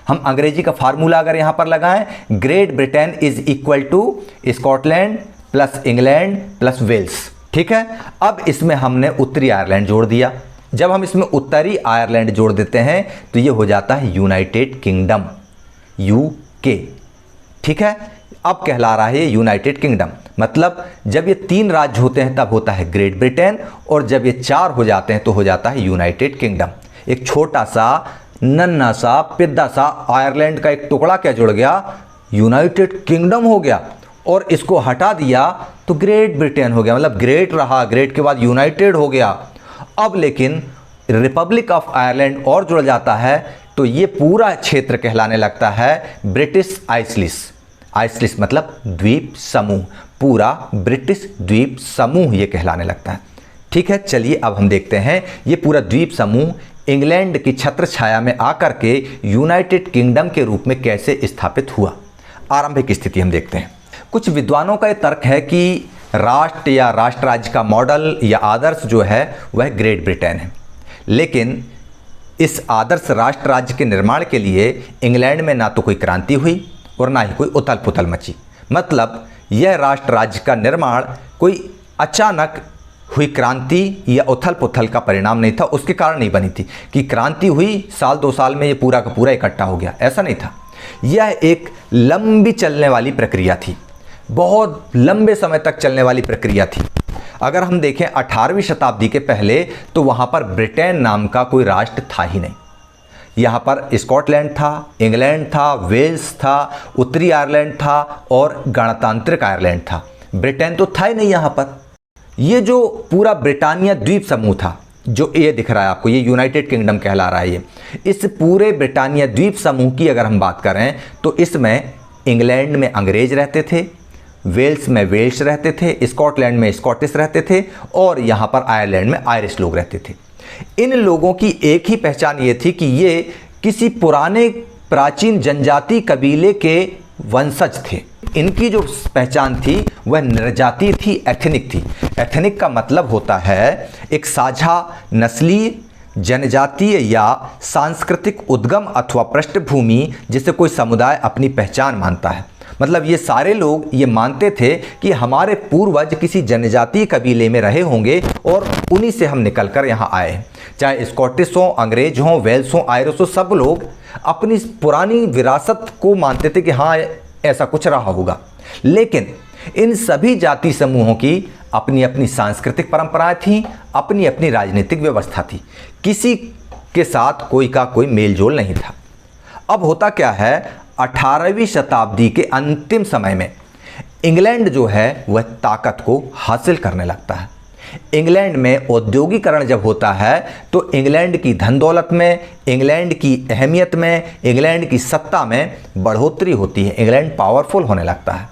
हम अंग्रेजी का फार्मूला अगर यहां पर लगाएं, great Britain is equal to Scotland plus England plus Wales. ठीक है, अब इसमें हमने उत्तरी आयरलैंड जोड़ दिया। जब हम इसमें उत्तरी आयरलैंड जोड़ देते हैं तो ये हो जाता है यूनाइटेड किंगडम, यूके। ठीक है, अब कहला रहा है यूनाइटेड किंगडम। मतलब जब ये 3 राज्य होते हैं तब होता है ग्रेट ब्रिटेन, और जब ये 4 हो जाते हैं तो हो जाता है यूनाइटेड किंगडम। एक छोटा सा नन्हा सा पिद्दा सा आयरलैंड का एक टुकड़ा क्या जुड़ गया? यूनाइटेड किंगडम हो गया। और इसको हटा दिया तो ग्रेट ब्रिटेन हो गया। मतलब ग्रेट रहा, ग्रेट के बाद यूनाइटेड हो गया। अब लेकिन रिपब्लिक ऑफ आयरलैंड और जुड़ जाता है तो ये पूरा क्षेत्र कहलाने लगता है ब्रिटिश आइसलिस। आइसलिस मतलब द्वीप समूह, पूरा ब्रिटिश द्वीप समूह ये कहलाने लगता है। ठीक है, चलिए अब हम देखते हैं ये पूरा द्वीप समूह इंग्लैंड की छत्र छाया में आकर के यूनाइटेड किंगडम के रूप में कैसे स्थापित हुआ। आरंभिक स्थिति हम देखते हैं। कुछ विद्वानों का यह तर्क है कि राष्ट्र या राष्ट्र राज्य का मॉडल या आदर्श जो है वह ग्रेट ब्रिटेन है। लेकिन इस आदर्श राष्ट्र राज्य के निर्माण के लिए इंग्लैंड में ना तो कोई क्रांति हुई और ना ही कोई उथल पुथल मची। मतलब यह राष्ट्र राज्य का निर्माण कोई अचानक हुई क्रांति या उथल पुथल का परिणाम नहीं था, उसके कारण नहीं बनी थी कि क्रांति हुई साल 2 साल में ये पूरा का पूरा इकट्ठा हो गया, ऐसा नहीं था। यह एक लंबी चलने वाली प्रक्रिया थी। बहुत लंबे समय तक चलने वाली प्रक्रिया थी। अगर हम देखें 18वीं शताब्दी के पहले तो वहाँ पर ब्रिटेन नाम का कोई राष्ट्र था ही नहीं। यहाँ पर स्कॉटलैंड था, इंग्लैंड था, वेल्स था, उत्तरी आयरलैंड था और गणतांत्रिक आयरलैंड था। ब्रिटेन तो था ही नहीं यहाँ पर। ये जो पूरा ब्रिटानिया द्वीप समूह था, जो ये दिख रहा है आपको, ये यूनाइटेड किंगडम कहला रहा है। ये इस पूरे ब्रिटानिया द्वीप समूह की अगर हम बात करें तो इसमें इंग्लैंड में अंग्रेज रहते थे, वेल्स में वेल्श रहते थे, स्कॉटलैंड में स्कॉटिश रहते थे और यहाँ पर आयरलैंड में आयरिश लोग रहते थे। इन लोगों की एक ही पहचान ये थी कि ये किसी पुराने प्राचीन जनजाति कबीले के वंशज थे। इनकी जो पहचान थी वह नृजातीय थी, एथनिक थी। एथनिक का मतलब होता है एक साझा नस्लीय, जनजातीय या सांस्कृतिक उद्गम अथवा पृष्ठभूमि जिसे कोई समुदाय अपनी पहचान मानता है। मतलब ये सारे लोग ये मानते थे कि हमारे पूर्वज किसी जनजातीय कबीले में रहे होंगे और उन्हीं से हम निकलकर यहाँ आए हैं। चाहे स्कॉटिश हो, अंग्रेज हों, वेल्स हों, आयरिश हो, सब लोग अपनी पुरानी विरासत को मानते थे कि हाँ ऐसा कुछ रहा होगा। लेकिन इन सभी जाति समूहों की अपनी अपनी सांस्कृतिक परंपराएं थीं, अपनी अपनी राजनीतिक व्यवस्था थी। किसी के साथ कोई का कोई मेलजोल नहीं था। अब होता क्या है, 18वीं शताब्दी के अंतिम समय में इंग्लैंड जो है वह ताकत को हासिल करने लगता है। इंग्लैंड में औद्योगिकरण जब होता है तो इंग्लैंड की धन दौलत में, इंग्लैंड की अहमियत में, इंग्लैंड की सत्ता में बढ़ोतरी होती है। इंग्लैंड पावरफुल होने लगता है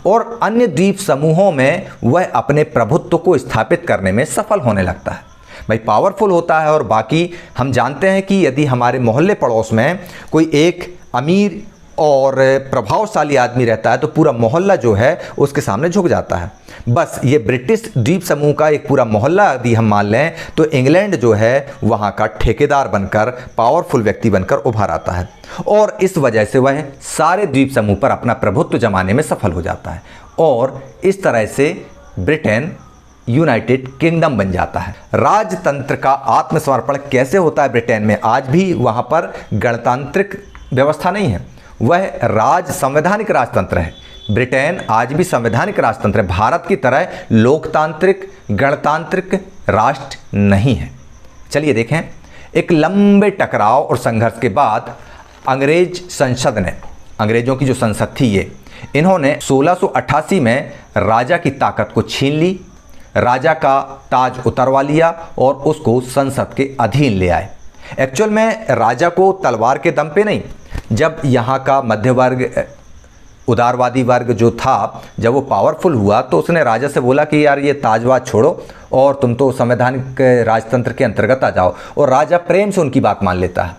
और अन्य द्वीप समूहों में वह अपने प्रभुत्व को स्थापित करने में सफल होने लगता है। भाई पावरफुल होता है और बाकी हम जानते हैं कि यदि हमारे मोहल्ले पड़ोस में कोई एक अमीर और प्रभावशाली आदमी रहता है तो पूरा मोहल्ला जो है उसके सामने झुक जाता है। बस ये ब्रिटिश द्वीप समूह का एक पूरा मोहल्ला यदि हम मान लें तो इंग्लैंड जो है वहाँ का ठेकेदार बनकर, पावरफुल व्यक्ति बनकर उभर आता है और इस वजह से वह सारे द्वीप समूह पर अपना प्रभुत्व जमाने में सफल हो जाता है और इस तरह से ब्रिटेन यूनाइटेड किंगडम बन जाता है। राजतंत्र का आत्मसमर्पण कैसे होता है ब्रिटेन में? आज भी वहाँ पर गणतांत्रिक व्यवस्था नहीं है, वह संवैधानिक राजतंत्र है। ब्रिटेन आज भी संवैधानिक राजतंत्र है। भारत की तरह लोकतांत्रिक गणतांत्रिक राष्ट्र नहीं है। चलिए देखें, एक लंबे टकराव और संघर्ष के बाद अंग्रेज संसद ने, अंग्रेजों की जो संसद थी ये, इन्होंने 1688 में राजा की ताकत को छीन ली, राजा का ताज उतरवा लिया और उसको संसद के अधीन ले आए। एक्चुअल में राजा को तलवार के दम पे नहीं, जब यहाँ का मध्य वर्ग, उदारवादी वर्ग जो था, जब वो पावरफुल हुआ तो उसने राजा से बोला कि यार ये ताजवाद छोड़ो और तुम तो संवैधानिक राजतंत्र के अंतर्गत आ जाओ। और राजा प्रेम से उनकी बात मान लेता है।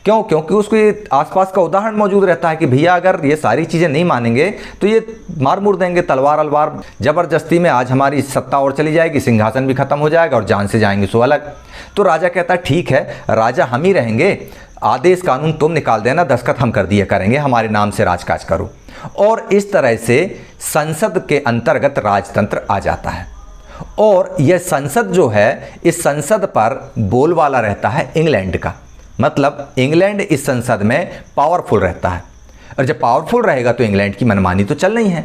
क्यों? क्योंकि उसको ये आसपास का उदाहरण मौजूद रहता है कि भैया अगर ये सारी चीज़ें नहीं मानेंगे तो ये मार मुर देंगे, तलवार अलवार ज़बरदस्ती में आज हमारी सत्ता और चली जाएगी, सिंहासन भी खत्म हो जाएगा और जान से जाएंगे सो अलग। तो राजा कहता है ठीक है, राजा हम ही रहेंगे, आदेश कानून तुम निकाल देना, दस्तखत हम कर दिया करेंगे, हमारे नाम से राजकाज करो। और इस तरह से संसद के अंतर्गत राजतंत्र आ जाता है और यह संसद जो है, इस संसद पर बोलबाला रहता है इंग्लैंड का। मतलब इंग्लैंड इस संसद में पावरफुल रहता है और जब पावरफुल रहेगा तो इंग्लैंड की मनमानी तो चल नहीं है।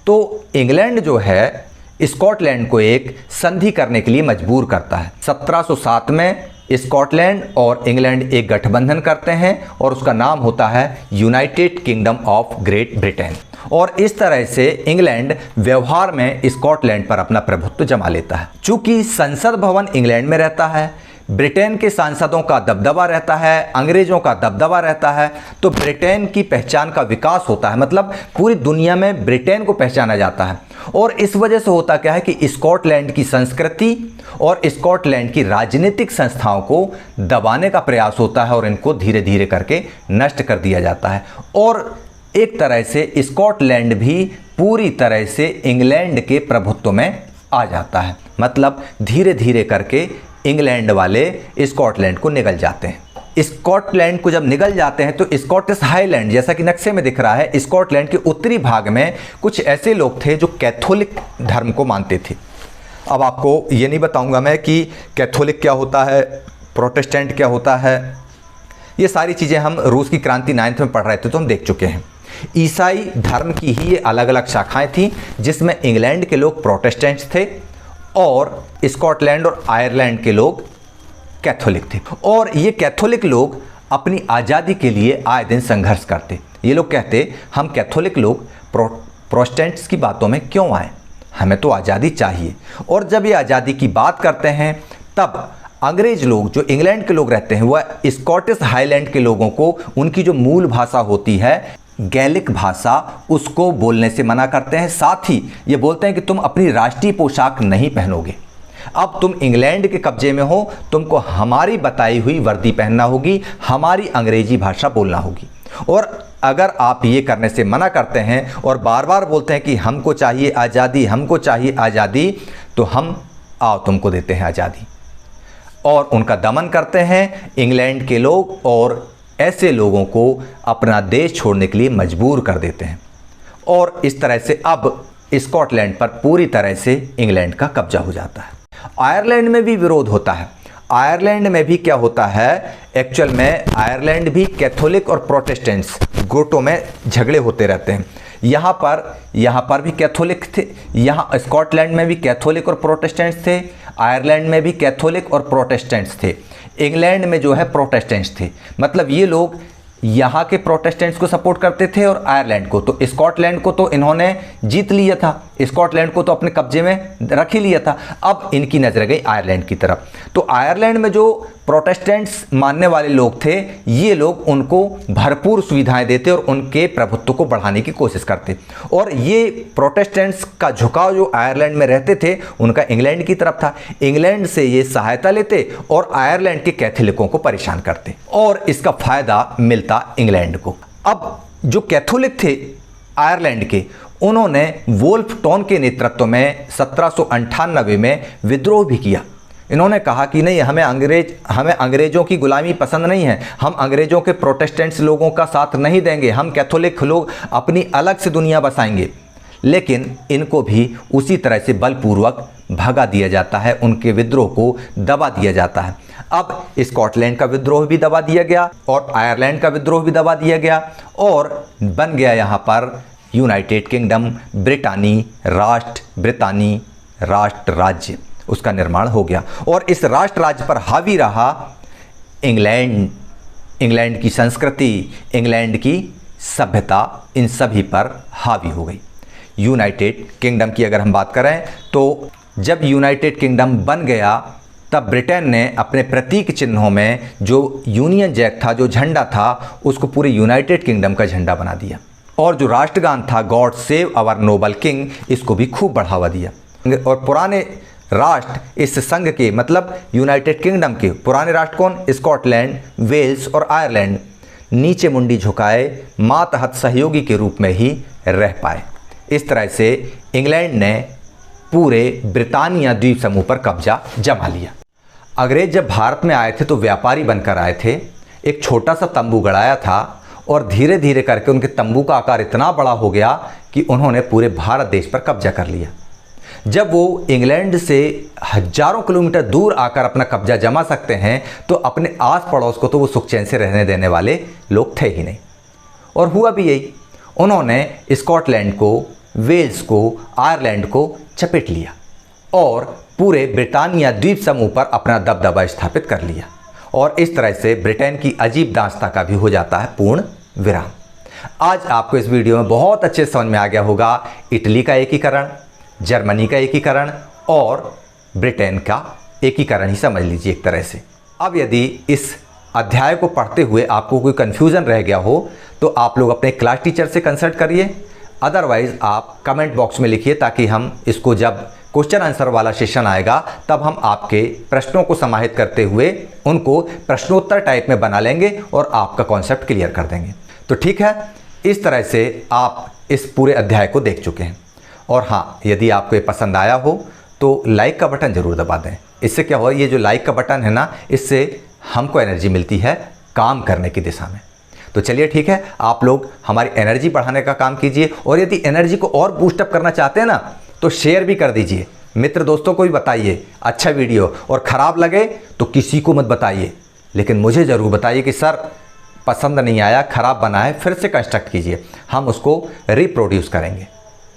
तो इंग्लैंड जो है स्कॉटलैंड को एक संधि करने के लिए मजबूर करता है। 1707 में स्कॉटलैंड और इंग्लैंड एक गठबंधन करते हैं और उसका नाम होता है United kingdom of great Britain. और इस तरह से इंग्लैंड व्यवहार में स्कॉटलैंड पर अपना प्रभुत्व जमा लेता है। चूंकि संसद भवन इंग्लैंड में रहता है, ब्रिटेन के सांसदों का दबदबा रहता है, अंग्रेजों का दबदबा रहता है, तो ब्रिटेन की पहचान का विकास होता है। मतलब पूरी दुनिया में ब्रिटेन को पहचाना जाता है। और इस वजह से होता क्या है कि स्कॉटलैंड की संस्कृति और स्कॉटलैंड की राजनीतिक संस्थाओं को दबाने का प्रयास होता है और इनको धीरे धीरे करके नष्ट कर दिया जाता है। और एक तरह से स्कॉटलैंड भी पूरी तरह से इंग्लैंड के प्रभुत्व में आ जाता है। मतलब धीरे धीरे करके इंग्लैंड वाले स्कॉटलैंड को निगल जाते हैं। स्कॉटलैंड को जब निगल जाते हैं तो स्कॉटिश हाईलैंड, जैसा कि नक्शे में दिख रहा है, स्कॉटलैंड के उत्तरी भाग में कुछ ऐसे लोग थे जो कैथोलिक धर्म को मानते थे। अब आपको ये नहीं बताऊंगा मैं कि कैथोलिक क्या होता है, प्रोटेस्टेंट क्या होता है, ये सारी चीज़ें हम रूस की क्रांति 9th में पढ़ रहे थे तो हम देख चुके हैं। ईसाई धर्म की ही ये अलग अलग शाखाएं थीं, जिसमें इंग्लैंड के लोग प्रोटेस्टेंट्स थे और स्कॉटलैंड और आयरलैंड के लोग कैथोलिक थे। और ये कैथोलिक लोग अपनी आज़ादी के लिए आए दिन संघर्ष करते। ये लोग कहते हम कैथोलिक लोग प्रोटेस्टेंट्स की बातों में क्यों आए, हमें तो आज़ादी चाहिए। और जब ये आज़ादी की बात करते हैं तब अंग्रेज लोग, जो इंग्लैंड के लोग रहते हैं, वह स्कॉटिश हाईलैंड के लोगों को उनकी जो मूल भाषा होती है गैलिक भाषा, उसको बोलने से मना करते हैं। साथ ही ये बोलते हैं कि तुम अपनी राष्ट्रीय पोशाक नहीं पहनोगे, अब तुम इंग्लैंड के कब्जे में हो, तुमको हमारी बताई हुई वर्दी पहनना होगी, हमारी अंग्रेजी भाषा बोलना होगी। और अगर आप ये करने से मना करते हैं और बार बार बोलते हैं कि हमको चाहिए आज़ादी, हमको चाहिए आज़ादी, तो हम आओ तुमको देते हैं आज़ादी। और उनका दमन करते हैं इंग्लैंड के लोग और ऐसे लोगों को अपना देश छोड़ने के लिए मजबूर कर देते हैं। और इस तरह से अब स्कॉटलैंड पर पूरी तरह से इंग्लैंड का कब्जा हो जाता है। आयरलैंड में भी विरोध होता है। आयरलैंड में भी क्या होता है, एक्चुअल में आयरलैंड भी कैथोलिक और प्रोटेस्टेंट्स गुटों में झगड़े होते रहते हैं। यहाँ पर भी कैथोलिक थे, यहाँ स्कॉटलैंड में भी कैथोलिक और प्रोटेस्टेंट्स थे, आयरलैंड में भी कैथोलिक और प्रोटेस्टेंट्स थे, इंग्लैंड में जो है प्रोटेस्टेंट्स थे। मतलब ये लोग यहाँ के प्रोटेस्टेंट्स को सपोर्ट करते थे और आयरलैंड को। तो स्कॉटलैंड को तो इन्होंने जीत लिया था, स्कॉटलैंड को तो अपने कब्जे में रख ही लिया था। अब इनकी नज़र गई आयरलैंड की तरफ। तो आयरलैंड में जो प्रोटेस्टेंट्स मानने वाले लोग थे, ये लोग उनको भरपूर सुविधाएं देते और उनके प्रभुत्व को बढ़ाने की कोशिश करते। और ये प्रोटेस्टेंट्स का झुकाव जो आयरलैंड में रहते थे, उनका इंग्लैंड की तरफ था। इंग्लैंड से ये सहायता लेते और आयरलैंड के कैथोलिकों को परेशान करते और इसका फायदा मिलता इंग्लैंड को। अब जो कैथोलिक थे आयरलैंड के, उन्होंने वोल्फ टॉन के नेतृत्व में 1798 में विद्रोह भी किया। इन्होंने कहा कि नहीं, हमें अंग्रेज़ों की गुलामी पसंद नहीं है, हम अंग्रेज़ों के प्रोटेस्टेंट्स लोगों का साथ नहीं देंगे, हम कैथोलिक लोग अपनी अलग से दुनिया बसाएंगे। लेकिन इनको भी उसी तरह से बलपूर्वक भगा दिया जाता है, उनके विद्रोह को दबा दिया जाता है। अब स्कॉटलैंड का विद्रोह भी दबा दिया गया और आयरलैंड का विद्रोह भी दबा दिया गया और बन गया यहाँ पर यूनाइटेड किंगडम, ब्रितानी राष्ट्र राज्य, उसका निर्माण हो गया। और इस राष्ट्र राज्य पर हावी रहा इंग्लैंड की संस्कृति, इंग्लैंड की सभ्यता, इन सभी पर हावी हो गई। यूनाइटेड किंगडम की अगर हम बात करें तो जब यूनाइटेड किंगडम बन गया, तब ब्रिटेन ने अपने प्रतीक चिन्हों में जो यूनियन जैक था, जो झंडा था, उसको पूरे यूनाइटेड किंगडम का झंडा बना दिया। और जो राष्ट्रगान था, God save our noble king, इसको भी खूब बढ़ावा दिया। और पुराने राष्ट्र इस संघ के, मतलब यूनाइटेड किंगडम के पुराने राष्ट्र कौन, स्कॉटलैंड, वेल्स और आयरलैंड, नीचे मुंडी झुकाए मातहत सहयोगी के रूप में ही रह पाए। इस तरह से इंग्लैंड ने पूरे ब्रिटानिया द्वीप समूह पर कब्जा जमा लिया। अंग्रेज जब भारत में आए थे तो व्यापारी बनकर आए थे, एक छोटा सा तंबू गड़ाया था और धीरे धीरे करके उनके तंबू का आकार इतना बड़ा हो गया कि उन्होंने पूरे भारत देश पर कब्जा कर लिया। जब वो इंग्लैंड से हजारों किलोमीटर दूर आकर अपना कब्जा जमा सकते हैं, तो अपने आस पड़ोस को तो वो सुख चैन से रहने देने वाले लोग थे ही नहीं। और हुआ भी यही, उन्होंने स्कॉटलैंड को, वेल्स को, आयरलैंड को चपेट लिया और पूरे ब्रिटानिया द्वीप समूह पर अपना दबदबा स्थापित कर लिया। और इस तरह से ब्रिटेन की अजीब दास्तां का भी हो जाता है पूर्ण विराम। आज आपको इस वीडियो में बहुत अच्छे समझ में आ गया होगा इटली का एकीकरण, जर्मनी का एकीकरण और ब्रिटेन का एकीकरण ही समझ लीजिए एक तरह से। अब यदि इस अध्याय को पढ़ते हुए आपको कोई कन्फ्यूज़न रह गया हो तो आप लोग अपने क्लास टीचर से कंसल्ट करिए, अदरवाइज़ आप कमेंट बॉक्स में लिखिए, ताकि हम इसको जब क्वेश्चन आंसर वाला सेशन आएगा तब हम आपके प्रश्नों को समाहित करते हुए उनको प्रश्नोत्तर टाइप में बना लेंगे और आपका कॉन्सेप्ट क्लियर कर देंगे। तो ठीक है, इस तरह से आप इस पूरे अध्याय को देख चुके हैं। और हाँ, यदि आपको ये पसंद आया हो तो लाइक का बटन ज़रूर दबा दें। इससे क्या हो, ये जो लाइक का बटन है ना, इससे हमको एनर्जी मिलती है काम करने की दिशा में। तो चलिए ठीक है, आप लोग हमारी एनर्जी बढ़ाने का काम कीजिए और यदि एनर्जी को और बूस्टअप करना चाहते हैं ना, तो शेयर भी कर दीजिए, मित्र दोस्तों को भी बताइए अच्छा वीडियो। और ख़राब लगे तो किसी को मत बताइए, लेकिन मुझे ज़रूर बताइए कि सर पसंद नहीं आया, खराब बना है, फिर से कंस्ट्रक्ट कीजिए, हम उसको रिप्रोड्यूस करेंगे।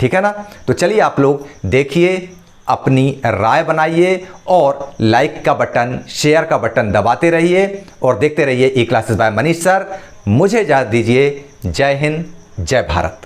ठीक है ना? तो चलिए आप लोग देखिए, अपनी राय बनाइए और लाइक का बटन, शेयर का बटन दबाते रहिए और देखते रहिए ई क्लासेस बाय मनीष सर। मुझे इजाज़त दीजिए। जय हिंद, जय भारत।